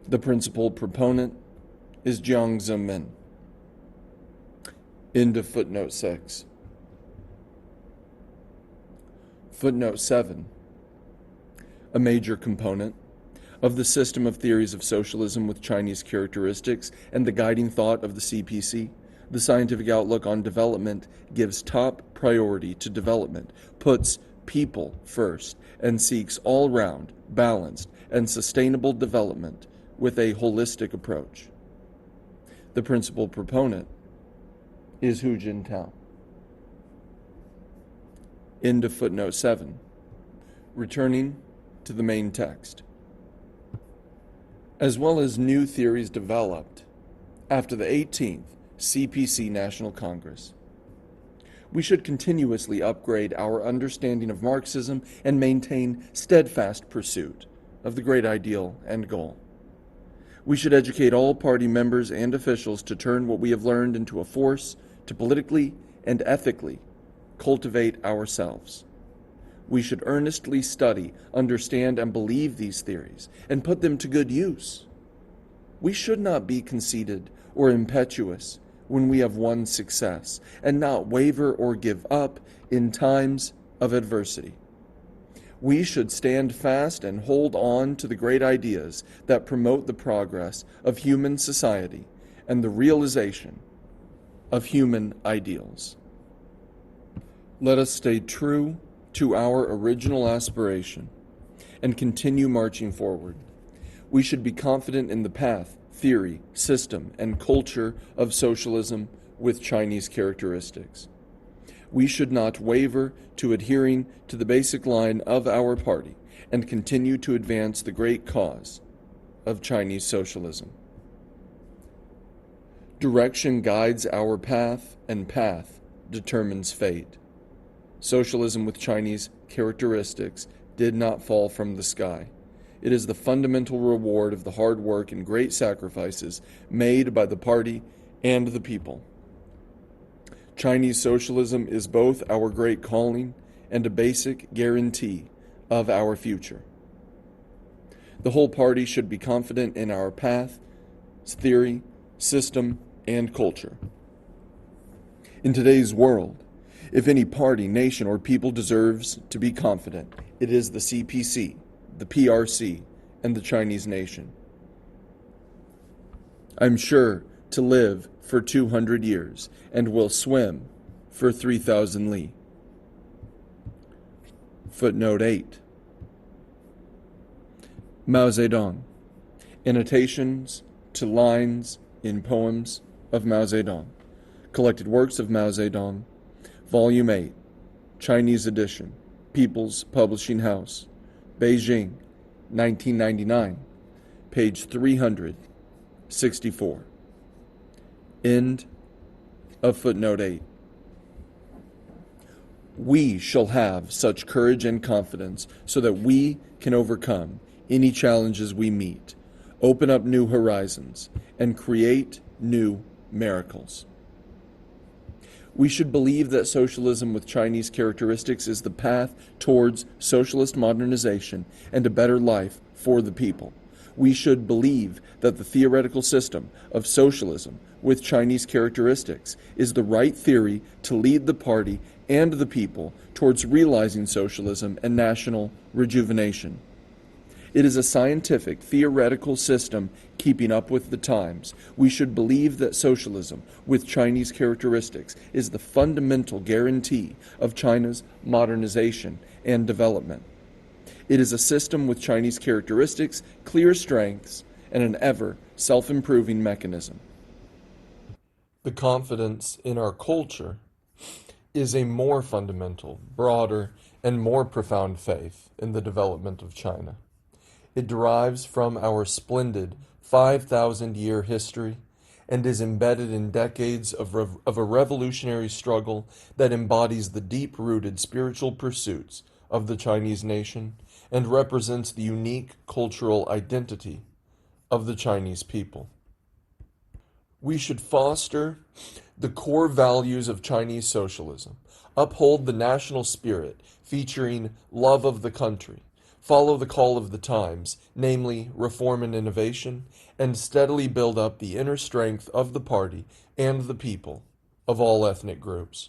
The principal proponent is Jiang Zemin. End of footnote 6. Footnote 7. A major component of the system of theories of socialism with Chinese characteristics and the guiding thought of the CPC, the scientific outlook on development gives top priority to development, puts people first, and seeks all-round, balanced, and sustainable development with a holistic approach. The principal proponent is Hu Jintao. End of footnote 7. Returning to the main text. As well as new theories developed after the 18th CPC National Congress, we should continuously upgrade our understanding of Marxism and maintain steadfast pursuit of the great ideal and goal. We should educate all party members and officials to turn what we have learned into a force to politically and ethically cultivate ourselves. We should earnestly study, understand, and believe these theories and put them to good use. We should not be conceited or impetuous when we have won success, and not waver or give up in times of adversity. We should stand fast and hold on to the great ideas that promote the progress of human society and the realization of human ideals. Let us stay true to our original aspiration and continue marching forward. We should be confident in the path, theory, system, and culture of socialism with Chinese characteristics. We should not waver to adhering to the basic line of our party and continue to advance the great cause of Chinese socialism. Direction guides our path, and path determines fate. Socialism with Chinese characteristics did not fall from the sky. It is the fundamental reward of the hard work and great sacrifices made by the party and the people. Chinese socialism is both our great calling and a basic guarantee of our future. The whole party should be confident in our path, theory, system, and culture. In today's world, If any party, nation, or people deserves to be confident, it is the CPC, the PRC, and the Chinese nation. I'm sure to live for 200 years and will swim for 3,000 li. Footnote 8. Mao Zedong. Annotations to lines in poems of Mao Zedong. Collected Works of Mao Zedong. Volume 8. Chinese edition. People's Publishing House. Beijing, 1999. Page 364. End of footnote 8. We shall have such courage and confidence so that we can overcome any challenges we meet, open up new horizons, and create new miracles. We should believe that socialism with Chinese characteristics is the path towards socialist modernization and a better life for the people. We should believe that the theoretical system of socialism with Chinese characteristics is the right theory to lead the party and the people towards realizing socialism and national rejuvenation. It is a scientific, theoretical system keeping up with the times. We should believe that socialism with Chinese characteristics is the fundamental guarantee of China's modernization and development. It is a system with Chinese characteristics, clear strengths, and an ever self-improving mechanism. The confidence in our culture is a more fundamental, broader, and more profound faith in the development of China. It derives from our splendid 5,000-year history and is embedded in decades of a revolutionary struggle that embodies the deep-rooted spiritual pursuits of the Chinese nation and represents the unique cultural identity of the Chinese people. We should foster the core values of Chinese socialism, uphold the national spirit featuring love of the country, follow the call of the times, namely reform and innovation, and steadily build up the inner strength of the party and the people of all ethnic groups.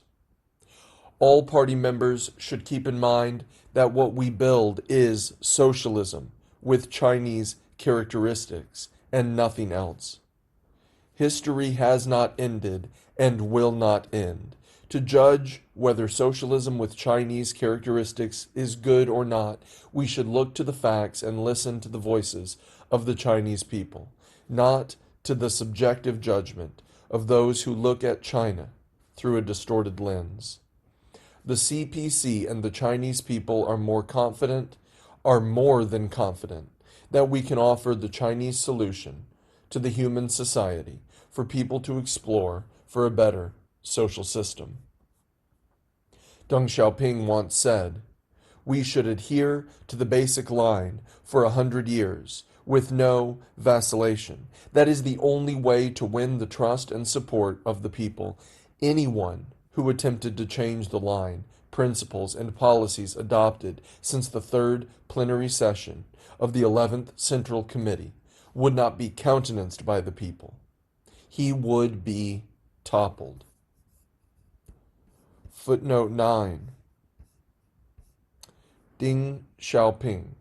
All party members should keep in mind that what we build is socialism with Chinese characteristics and nothing else. History has not ended and will not end. To judge whether socialism with Chinese characteristics is good or not, we should look to the facts and listen to the voices of the Chinese people, not to the subjective judgment of those who look at China through a distorted lens. The CPC and the Chinese people are more than confident, that we can offer the Chinese solution to the human society for people to explore for a better social system. Deng Xiaoping once said, "We should adhere to the basic line for 100 years with no vacillation. That is the only way to win the trust and support of the people. Anyone who attempted to change the line, principles, and policies adopted since the third plenary session of the 11th Central Committee would not be countenanced by the people. He would be toppled." Footnote 9. Deng Xiaoping.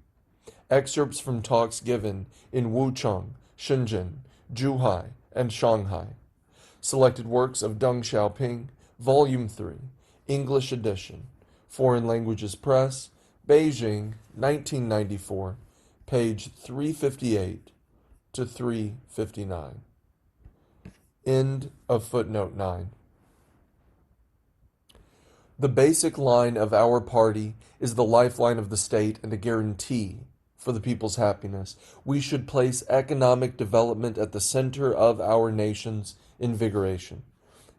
Excerpts from talks given in Wuchang, Shenzhen, Zhuhai, and Shanghai. Selected works of Deng Xiaoping, Volume 3, English edition, Foreign Languages Press, Beijing, 1994, page 358 to 359. End of footnote 9. The basic line of our party is the lifeline of the state and a guarantee for the people's happiness. We should place economic development at the center of our nation's invigoration.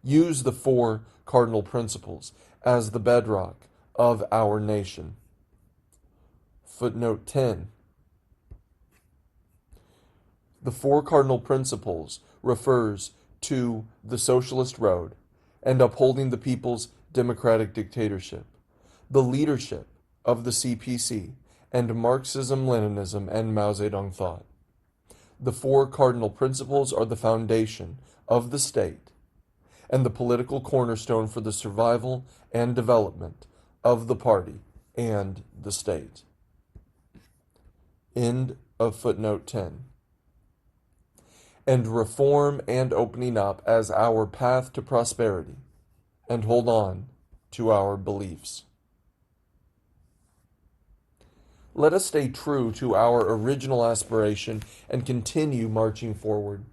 Use the four cardinal principles as the bedrock of our nation. Footnote 10. The four cardinal principles refers to the socialist road and upholding the people's democratic dictatorship, the leadership of the CPC, and Marxism-Leninism and Mao Zedong thought. The four cardinal principles are the foundation of the state, and the political cornerstone for the survival and development of the party and the state. End of footnote 10. And reform and opening up as our path to prosperity, and hold on to our beliefs. Let us stay true to our original aspiration and continue marching forward.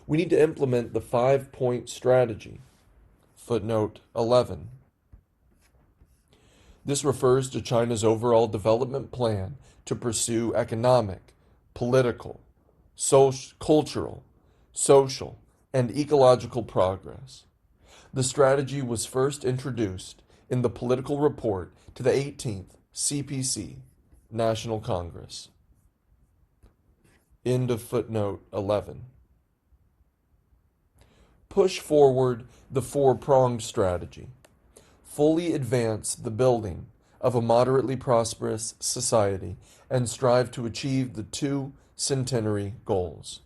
We need to implement the 5-point strategy. Footnote 11. This refers to China's overall development plan to pursue economic, political, cultural, social, and ecological progress. The strategy was first introduced in the political report to the 18th CPC National Congress. End of footnote 11. Push forward the four-pronged strategy. Fully advance the building of a moderately prosperous society and strive to achieve the 2 centenary goals.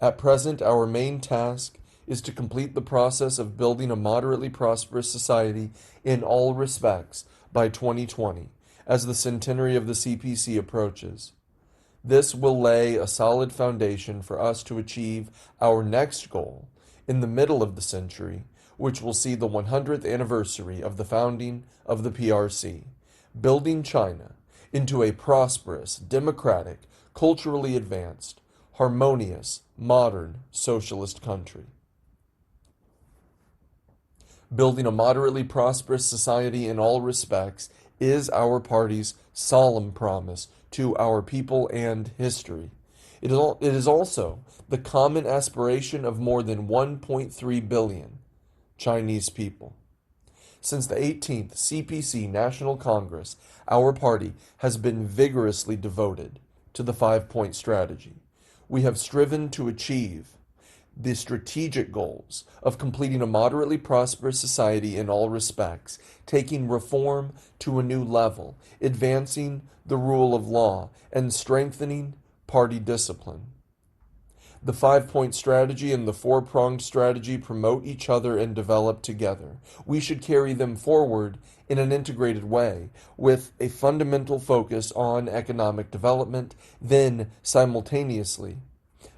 At present, our main task is to complete the process of building a moderately prosperous society in all respects by 2020, as the centenary of the CPC approaches. This will lay a solid foundation for us to achieve our next goal in the middle of the century, which will see the 100th anniversary of the founding of the PRC, building China into a prosperous, democratic, culturally advanced, harmonious, modern socialist country. Building a moderately prosperous society in all respects is our party's solemn promise to our people and history. It is also the common aspiration of more than 1.3 billion Chinese people. Since the 18th CPC National Congress, our party has been vigorously devoted to the 5-point strategy. We have striven to achieve the strategic goals of completing a moderately prosperous society in all respects, taking reform to a new level, advancing the rule of law, and strengthening party discipline. The 5-point strategy and the 4-pronged strategy promote each other and develop together. We should carry them forward in an integrated way, with a fundamental focus on economic development, then simultaneously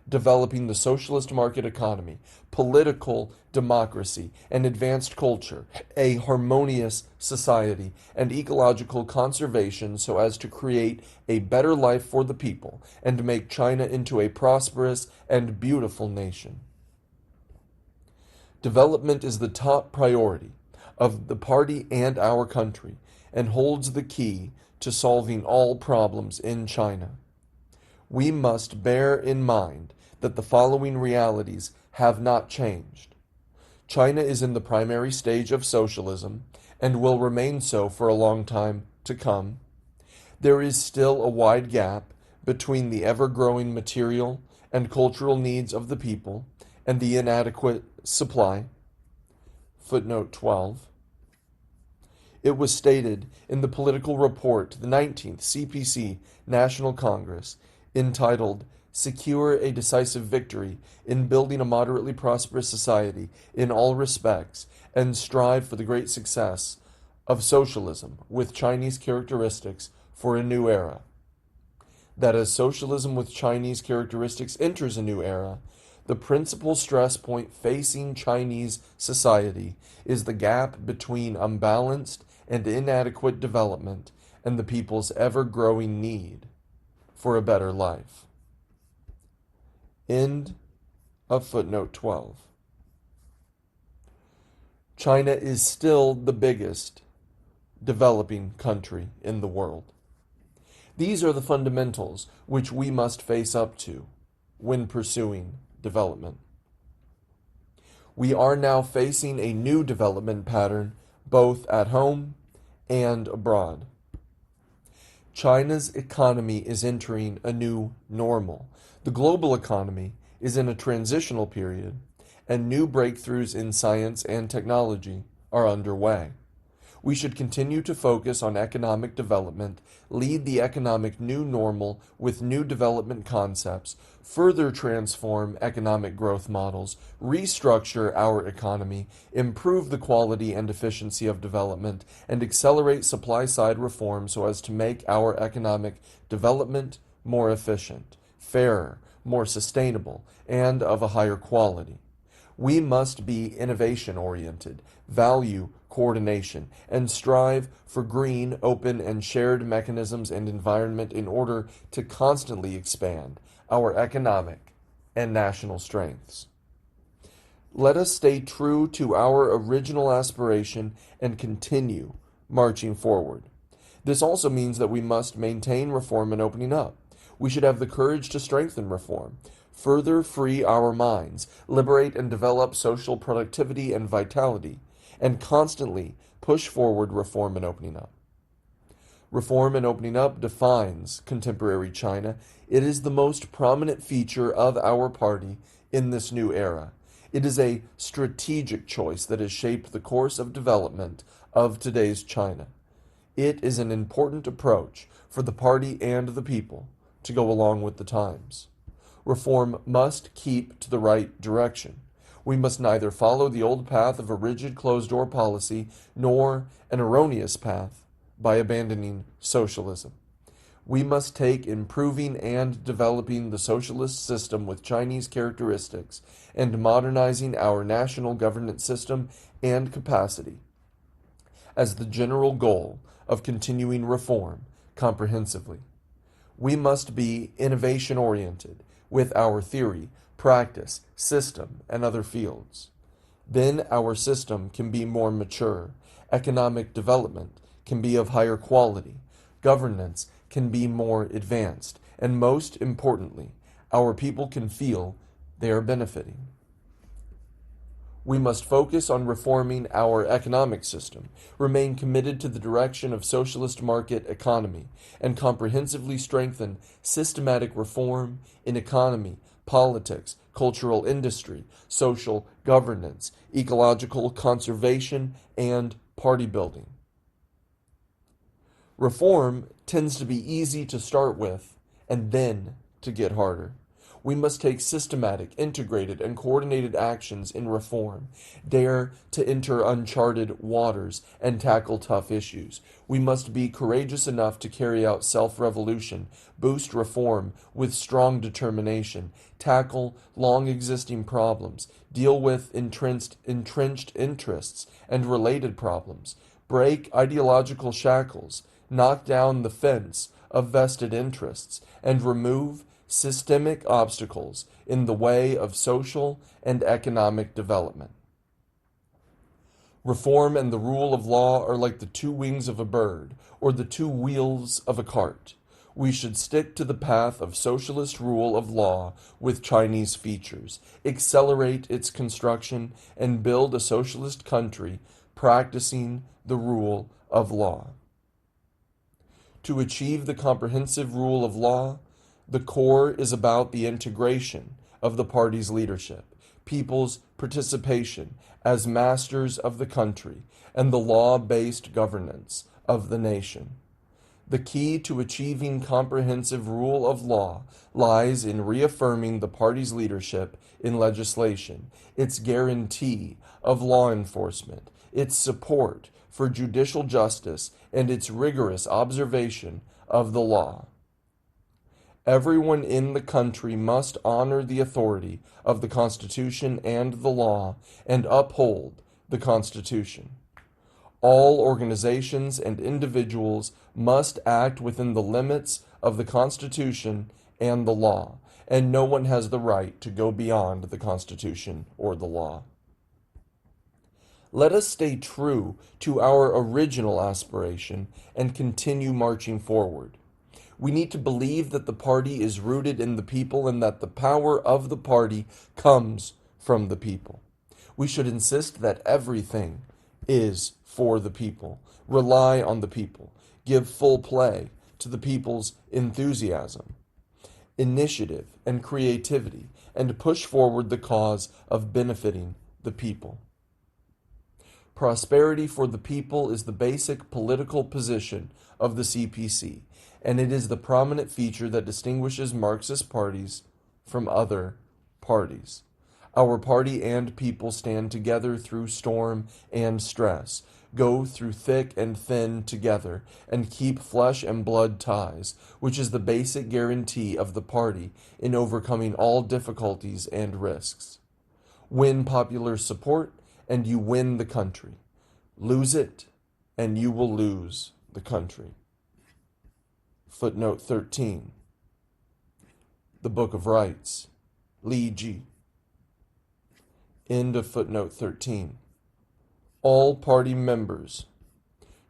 developing the socialist market economy, political democracy, and advanced culture, a harmonious society, and ecological conservation so as to create a better life for the people and make China into a prosperous and beautiful nation. Development is the top priority of the party and our country, and holds the key to solving all problems in China. We must bear in mind that the following realities have not changed. China is in the primary stage of socialism and will remain so for a long time to come. There is still a wide gap between the ever-growing material and cultural needs of the people and the inadequate supply. Footnote 12. It was stated in the political report to the 19th CPC National Congress entitled "Secure a Decisive Victory in Building a Moderately Prosperous Society in All Respects and Strive for the Great Success of Socialism with Chinese Characteristics for a New Era," that as socialism with Chinese characteristics enters a new era, the principal stress point facing Chinese society is the gap between unbalanced and inadequate development and the people's ever-growing need for a better life. End of footnote 12. China is still the biggest developing country in the world. These are the fundamentals which we must face up to when pursuing development. We are now facing a new development pattern both at home and abroad. China's economy is entering a new normal. The global economy is in a transitional period, and new breakthroughs in science and technology are underway. We should continue to focus on economic development, lead the economic new normal with new development concepts, further transform economic growth models, restructure our economy, improve the quality and efficiency of development, and accelerate supply-side reform so as to make our economic development more efficient, fairer, more sustainable, and of a higher quality. We must be innovation-oriented, value coordination, and strive for green, open, and shared mechanisms and environment in order to constantly expand our economic and national strengths. Let us stay true to our original aspiration and continue marching forward. This also means that we must maintain reform and opening up. We should have the courage to strengthen reform, further free our minds, liberate and develop social productivity and vitality, and constantly push forward reform and opening up. Reform and opening up defines contemporary China. It is the most prominent feature of our party in this new era. It is a strategic choice that has shaped the course of development of today's China. It is an important approach for the party and the people to go along with the times. Reform must keep to the right direction. We must neither follow the old path of a rigid closed-door policy nor an erroneous path by abandoning socialism. We must take improving and developing the socialist system with Chinese characteristics and modernizing our national governance system and capacity as the general goal of continuing reform comprehensively. We must be innovation-oriented with our theory, practice, system, and other fields. Then our system can be more mature, economic development can be of higher quality, governance can be more advanced, and most importantly, our people can feel they are benefiting. We must focus on reforming our economic system, remain committed to the direction of socialist market economy, and comprehensively strengthen systematic reform in economy, politics, cultural industry, social governance, ecological conservation, and party building. Reform tends to be easy to start with and then to get harder. We must take systematic, integrated, and coordinated actions in reform, dare to enter uncharted waters, and tackle tough issues. We must be courageous enough to carry out self-revolution, boost reform with strong determination, tackle long-existing problems, deal with entrenched interests and related problems, break ideological shackles, knock down the fence of vested interests, and remove systemic obstacles in the way of social and economic development. Reform and the rule of law are like the two wings of a bird or the two wheels of a cart. We should stick to the path of socialist rule of law with Chinese features, accelerate its construction, and build a socialist country practicing the rule of law. To achieve the comprehensive rule of law, the core is about the integration of the party's leadership, people's participation as masters of the country, and the law-based governance of the nation. The key to achieving comprehensive rule of law lies in reaffirming the party's leadership in legislation, its guarantee of law enforcement, its support for judicial justice, and its rigorous observation of the law. Everyone in the country must honor the authority of the Constitution and the law and uphold the Constitution. All organizations and individuals must act within the limits of the Constitution and the law, and no one has the right to go beyond the Constitution or the law. Let us stay true to our original aspiration and continue marching forward. We need to believe that the party is rooted in the people and that the power of the party comes from the people. We should insist that everything is for the people, rely on the people, give full play to the people's enthusiasm, initiative, and creativity, and push forward the cause of benefiting the people. Prosperity for the people is the basic political position of the CPC, and it is the prominent feature that distinguishes Marxist parties from other parties. Our party and people stand together through storm and stress, go through thick and thin together, and keep flesh and blood ties, which is the basic guarantee of the party in overcoming all difficulties and risks. Win popular support, and you win the country. Lose it, and you will lose the country. Footnote 13. The Book of Rights. Li Ji. End of footnote 13. All party members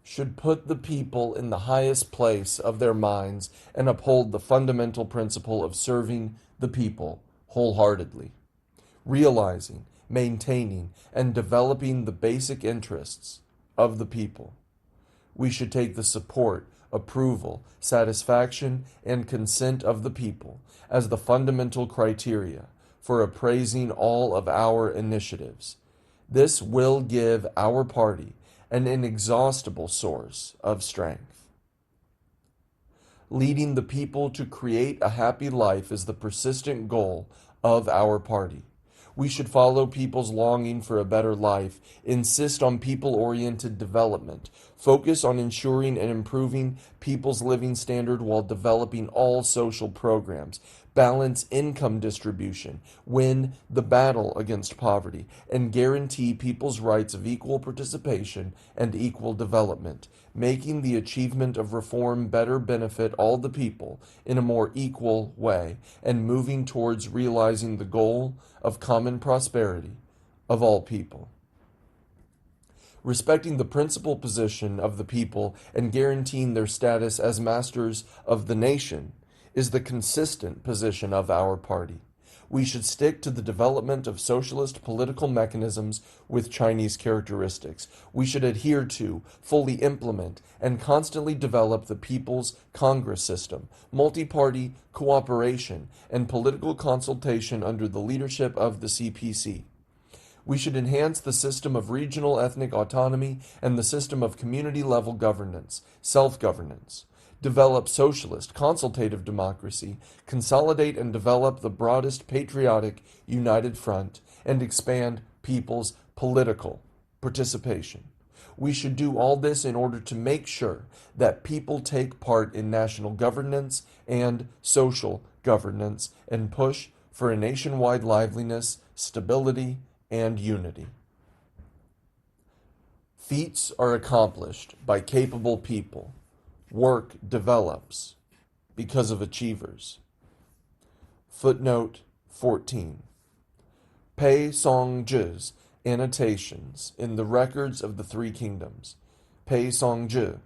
should put the people in the highest place of their minds and uphold the fundamental principle of serving the people wholeheartedly, realizing, maintaining, and developing the basic interests of the people. We should take the support, approval, satisfaction, and consent of the people as the fundamental criteria for appraising all of our initiatives. This will give our party an inexhaustible source of strength. Leading the people to create a happy life is the persistent goal of our party. We should follow people's longing for a better life, insist on people-oriented development, focus on ensuring and improving people's living standard while developing all social programs, balance income distribution, win the battle against poverty, and guarantee people's rights of equal participation and equal development, making the achievement of reform better benefit all the people in a more equal way, and moving towards realizing the goal of common prosperity of all people. Respecting the principal position of the people and guaranteeing their status as masters of the nation is the consistent position of our party. We should stick to the development of socialist political mechanisms with Chinese characteristics. We should adhere to, fully implement, and constantly develop the People's Congress system, multi-party cooperation, and political consultation under the leadership of the CPC. We should enhance the system of regional ethnic autonomy and the system of community-level governance, self-governance. Develop socialist, consultative democracy, consolidate and develop the broadest patriotic united front, and expand people's political participation. We should do all this in order to make sure that people take part in national governance and social governance and push for a nationwide liveliness, stability, and unity. Feats are accomplished by capable people. Work develops because of achievers. Footnote 14. Pei Song-zhi's annotations in the records of the Three Kingdoms. Pei Song-zhi,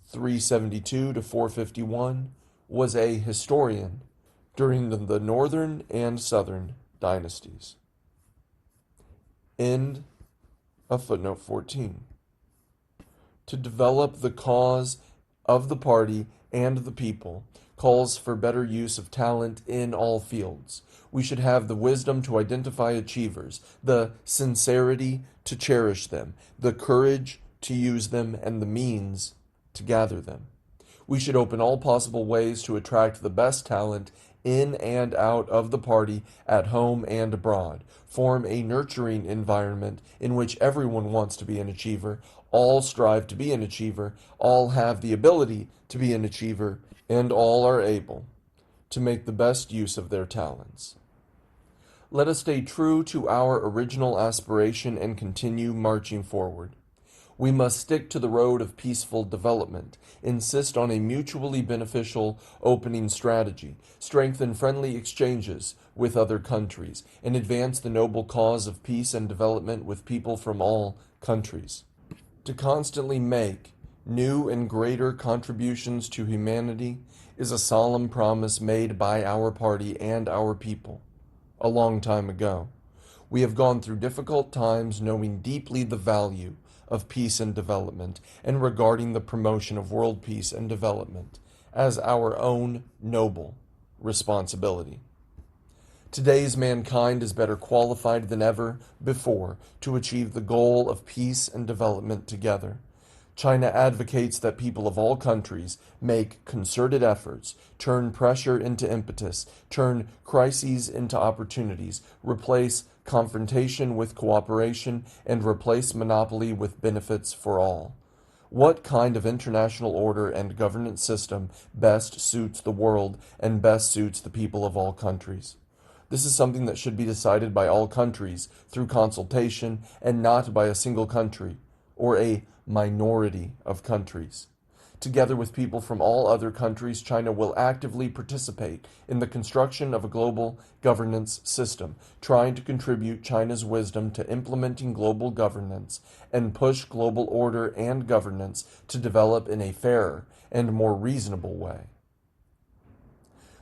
372 to 451, was a historian during the northern and southern dynasties. End of footnote 14. To develop the cause of the party and the people calls for better use of talent in all fields. We should have the wisdom to identify achievers, the sincerity to cherish them, the courage to use them, and the means to gather them. We should open all possible ways to attract the best talent in and out of the party at home and abroad, form a nurturing environment in which everyone wants to be an achiever, all strive to be an achiever, all have the ability to be an achiever, and all are able to make the best use of their talents. Let us stay true to our original aspiration and continue marching forward. We must stick to the road of peaceful development, insist on a mutually beneficial opening strategy, strengthen friendly exchanges with other countries, and advance the noble cause of peace and development with people from all countries. To constantly make new and greater contributions to humanity is a solemn promise made by our party and our people a long time ago. We have gone through difficult times knowing deeply the value of peace and development and regarding the promotion of world peace and development as our own noble responsibility. Today's mankind is better qualified than ever before to achieve the goal of peace and development together. China advocates that people of all countries make concerted efforts, turn pressure into impetus, turn crises into opportunities, replace confrontation with cooperation, and replace monopoly with benefits for all. What kind of international order and governance system best suits the world and best suits the people of all countries? This is something that should be decided by all countries through consultation and not by a single country or a minority of countries. Together with people from all other countries, China will actively participate in the construction of a global governance system, trying to contribute China's wisdom to implementing global governance and push global order and governance to develop in a fairer and more reasonable way.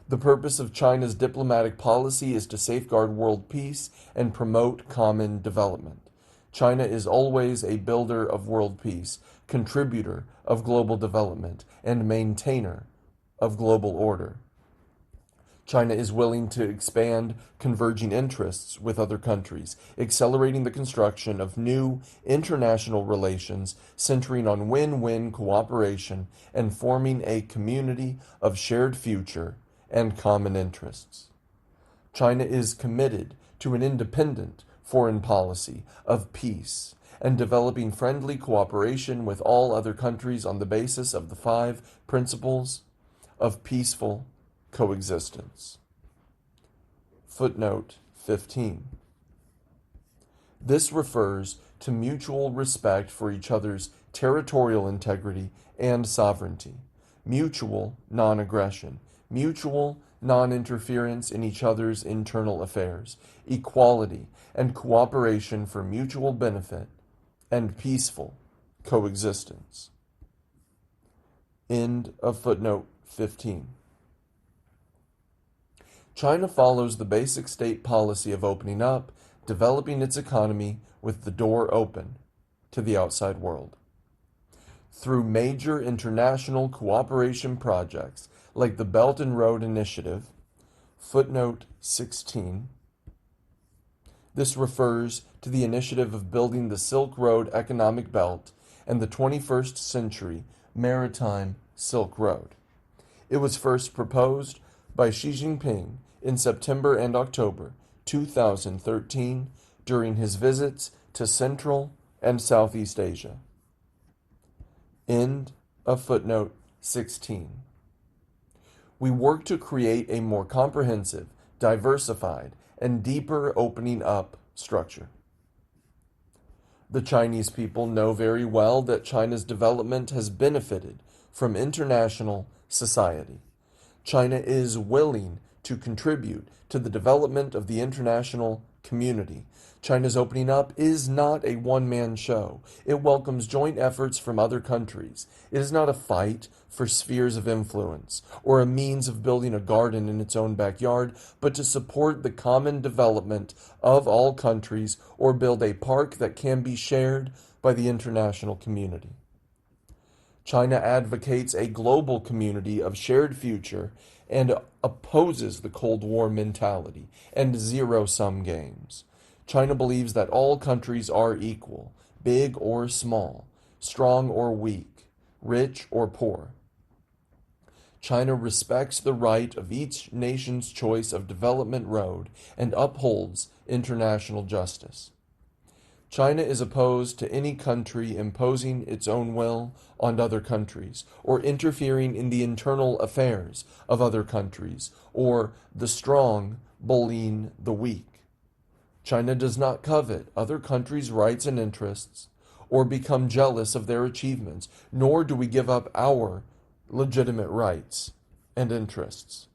The purpose of China's diplomatic policy is to safeguard world peace and promote common development. China is always a builder of world peace, contributor of global development, and maintainer of global order. China is willing to expand converging interests with other countries, accelerating the construction of new international relations centering on win-win cooperation and forming a community of shared future and common interests. China is committed to an independent foreign policy of peace and developing friendly cooperation with all other countries on the basis of the 5 principles of peaceful coexistence. Footnote 15. This refers to mutual respect for each other's territorial integrity and sovereignty, mutual non-aggression, mutual non-interference in each other's internal affairs, equality and cooperation for mutual benefit, and peaceful coexistence. End of footnote 15. China follows the basic state policy of opening up, developing its economy with the door open to the outside world. Through major international cooperation projects like the Belt and Road Initiative, footnote 16. This refers to the initiative of building the Silk Road Economic Belt and the 21st Century Maritime Silk Road. It was first proposed by Xi Jinping in September and October 2013 during his visits to Central and Southeast Asia. End of footnote 16. We work to create a more comprehensive, diversified, and deeper opening up structure. The Chinese people know very well that China's development has benefited from international society. China is willing to contribute to the development of the international community. China's opening up is not a one-man show. It welcomes joint efforts from other countries. It is not a fight for spheres of influence or a means of building a garden in its own backyard, but to support the common development of all countries or build a park that can be shared by the international community. China advocates a global community of shared future and opposes the Cold War mentality and zero-sum games. China believes that all countries are equal, big or small, strong or weak, rich or poor. China respects the right of each nation's choice of development road and upholds international justice. China is opposed to any country imposing its own will on other countries, or interfering in the internal affairs of other countries, or the strong bullying the weak. China does not covet other countries' rights and interests, or become jealous of their achievements, nor do we give up our legitimate rights and interests.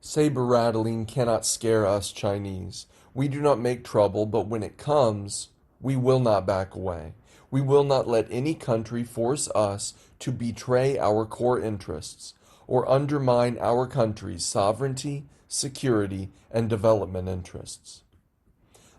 Saber-rattling cannot scare us Chinese. We do not make trouble, but when it comes, we will not back away. We will not let any country force us to betray our core interests or undermine our country's sovereignty, security, and development interests.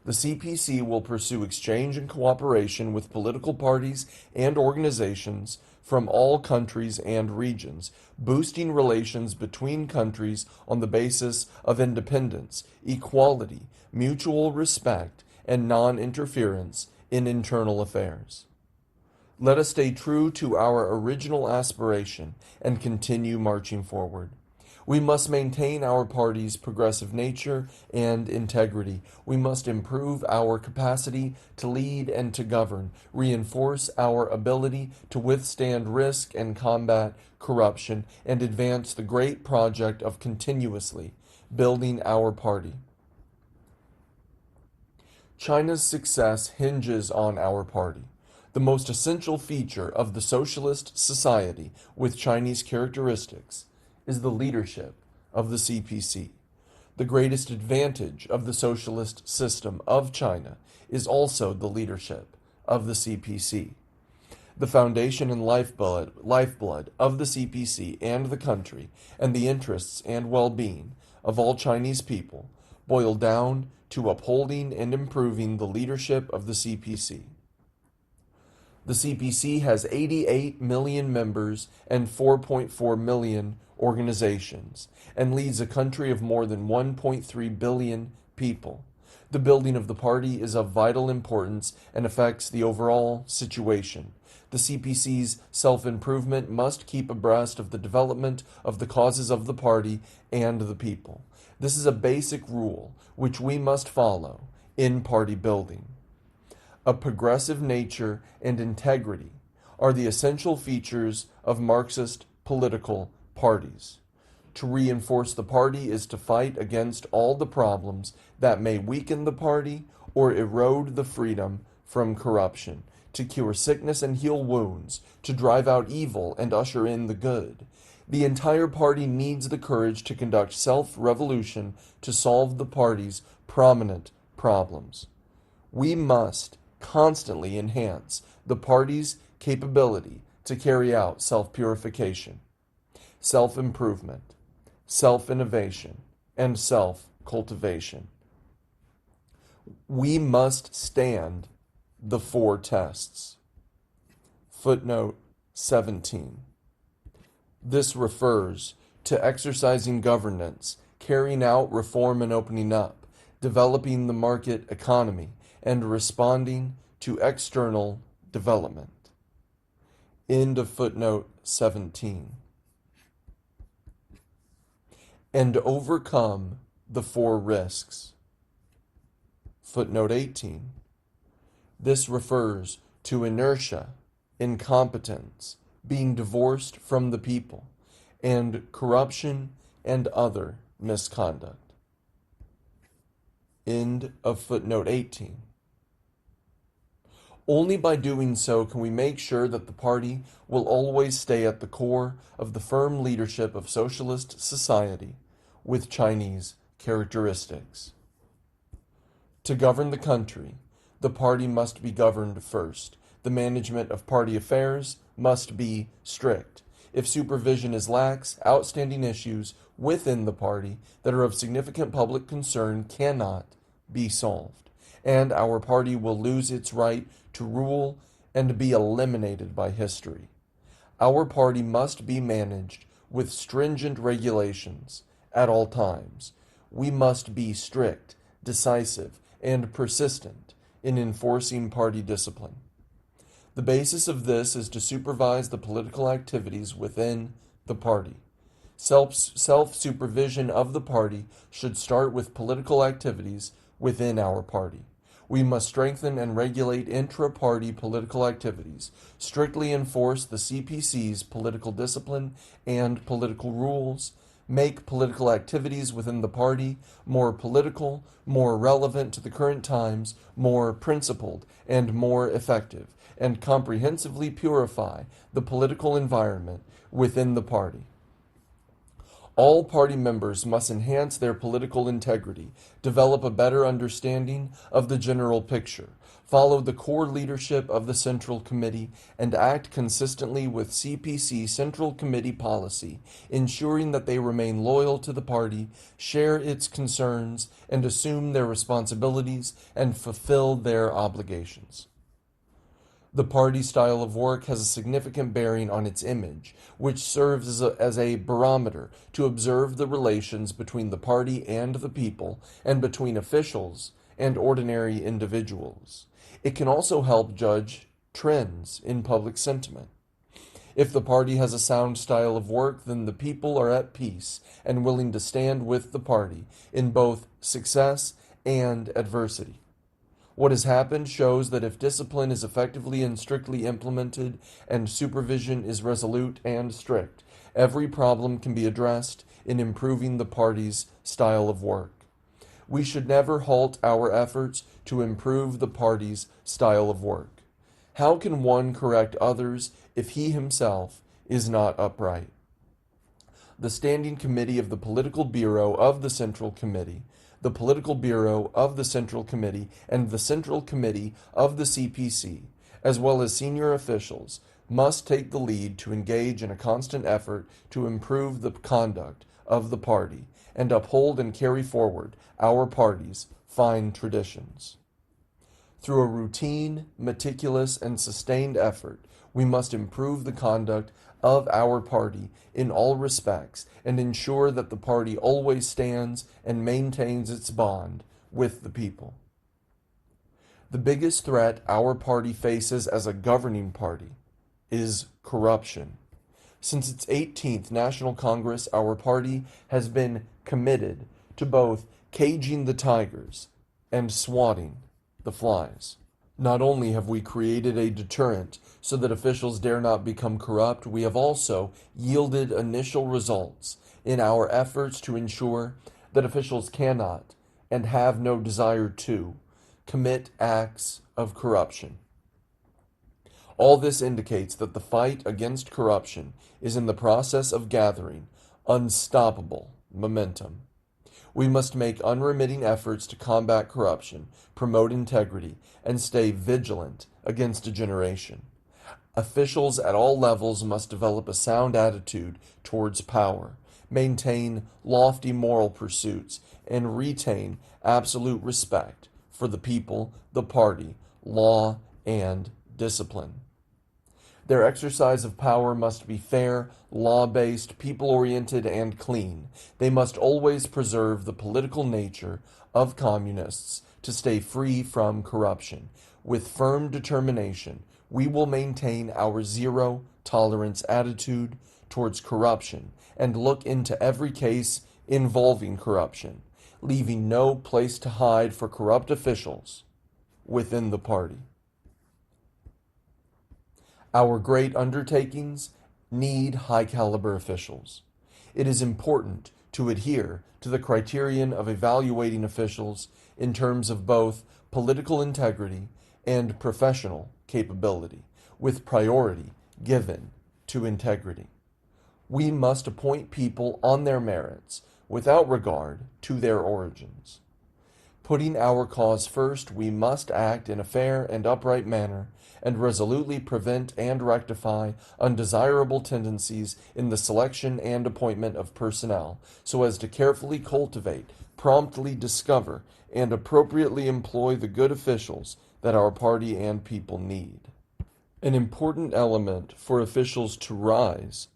The CPC will pursue exchange and cooperation with political parties and organizations from all countries and regions, boosting relations between countries on the basis of independence, equality, mutual respect, and non-interference in internal affairs. Let us stay true to our original aspiration and continue marching forward. We must maintain our party's progressive nature and integrity. We must improve our capacity to lead and to govern, reinforce our ability to withstand risk and combat corruption, and advance the great project of continuously building our party. China's success hinges on our party. The most essential feature of the socialist society with Chinese characteristics is the leadership of the CPC. The greatest advantage of the socialist system of China is also the leadership of the CPC. The foundation and lifeblood of the CPC and the country, and the interests and well-being of all Chinese people, boil down to upholding and improving the leadership of the CPC. The CPC has 88 million members and 4.4 million organizations, and leads a country of more than 1.3 billion people. The building of the party is of vital importance and affects the overall situation. The CPC's self-improvement must keep abreast of the development of the causes of the party and the people. This is a basic rule which we must follow in party building. A progressive nature and integrity are the essential features of Marxist political parties. To reinforce the party is to fight against all the problems that may weaken the party or erode the freedom from corruption, to cure sickness and heal wounds, to drive out evil and usher in the good. The entire party needs the courage to conduct self-revolution to solve the party's prominent problems. We must constantly enhance the party's capability to carry out self-purification, self-improvement, self-innovation, and self-cultivation. We must stand the four tests. Footnote 17. This refers to exercising governance, carrying out reform and opening up, developing the market economy, and responding to external development. End of footnote 17. And overcome the four risks. Footnote 18. This refers to inertia, incompetence, being divorced from the people, and corruption and other misconduct. End of footnote 18. Only by doing so can we make sure that the party will always stay at the core of the firm leadership of socialist society with Chinese characteristics. To govern the country, the party must be governed first. The management of party affairs must be strict. If supervision is lax, outstanding issues within the party that are of significant public concern cannot be solved, and our party will lose its right to rule and be eliminated by history. Our party must be managed with stringent regulations at all times. We must be strict, decisive, and persistent in enforcing party discipline. The basis of this is to supervise the political activities within the party. Self-supervision of the party should start with political activities within our party. We must strengthen and regulate intra-party political activities, strictly enforce the CPC's political discipline and political rules, make political activities within the party more political, more relevant to the current times, more principled, and more effective, and comprehensively purify the political environment within the party. All party members must enhance their political integrity, develop a better understanding of the general picture, follow the core leadership of the Central Committee, and act consistently with CPC Central Committee policy, ensuring that they remain loyal to the party, share its concerns, and assume their responsibilities and fulfill their obligations. The party style of work has a significant bearing on its image, which serves as a barometer to observe the relations between the party and the people, and between officials and ordinary individuals. It can also help judge trends in public sentiment. If the party has a sound style of work, then the people are at peace and willing to stand with the party in both success and adversity. What has happened shows that if discipline is effectively and strictly implemented and supervision is resolute and strict, every problem can be addressed in improving the party's style of work. We should never halt our efforts to improve the party's style of work. How can one correct others if he himself is not upright? The Standing Committee of the Political Bureau of the Central Committee, the Political Bureau of the Central Committee, and the Central Committee of the CPC, as well as senior officials, must take the lead to engage in a constant effort to improve the conduct of the party and uphold and carry forward our party's fine traditions. Through a routine, meticulous, and sustained effort, we must improve the conduct of our party in all respects and ensure that the party always stands and maintains its bond with the people. The biggest threat our party faces as a governing party is corruption. Since its 18th National Congress, our party has been committed to both caging the tigers and swatting the flies. Not only have we created a deterrent so that officials dare not become corrupt, we have also yielded initial results in our efforts to ensure that officials cannot and have no desire to commit acts of corruption. All this indicates that the fight against corruption is in the process of gathering unstoppable momentum. We must make unremitting efforts to combat corruption, promote integrity, and stay vigilant against degeneration. Officials at all levels must develop a sound attitude towards power, maintain lofty moral pursuits, and retain absolute respect for the people, the party, law, and discipline. Their exercise of power must be fair, law-based, people-oriented, and clean. They must always preserve the political nature of communists to stay free from corruption. With firm determination, we will maintain our zero-tolerance attitude towards corruption and look into every case involving corruption, leaving no place to hide for corrupt officials within the party. Our great undertakings need high-caliber officials. It is important to adhere to the criterion of evaluating officials in terms of both political integrity and professional capability, with priority given to integrity. We must appoint people on their merits without regard to their origins. Putting our cause first, we must act in a fair and upright manner and resolutely prevent and rectify undesirable tendencies in the selection and appointment of personnel, so as to carefully cultivate, promptly discover, and appropriately employ the good officials that our party and people need. An important element for officials to rise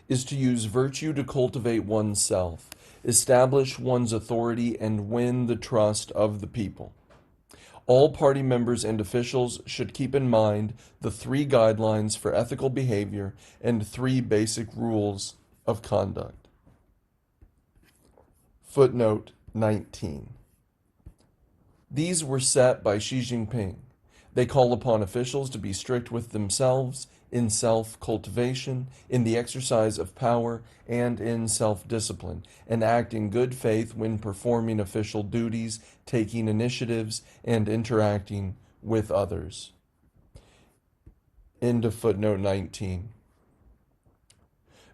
is to use virtue to cultivate oneself, establish one's authority, and win the trust of the people. All party members and officials should keep in mind the 3 guidelines for ethical behavior and 3 basic rules of conduct. Footnote 19. These were set by Xi Jinping. They call upon officials to be strict with themselves in self-cultivation, in the exercise of power, and in self-discipline, and act in good faith when performing official duties, taking initiatives, and interacting with others. End of footnote 19.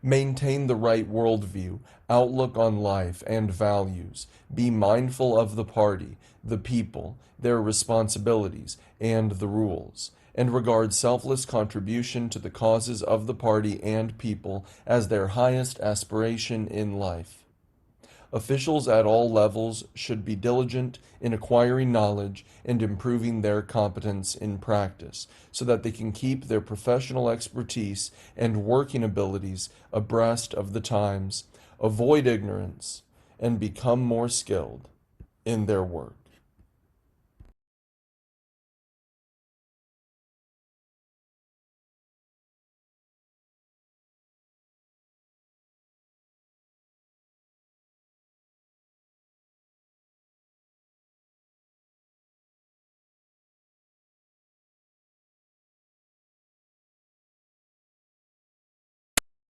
Maintain the right worldview, outlook on life, and values. Be mindful of the party, the people, their responsibilities, and the rules, and regard selfless contribution to the causes of the party and people as their highest aspiration in life. Officials at all levels should be diligent in acquiring knowledge and improving their competence in practice, so that they can keep their professional expertise and working abilities abreast of the times, avoid ignorance, and become more skilled in their work.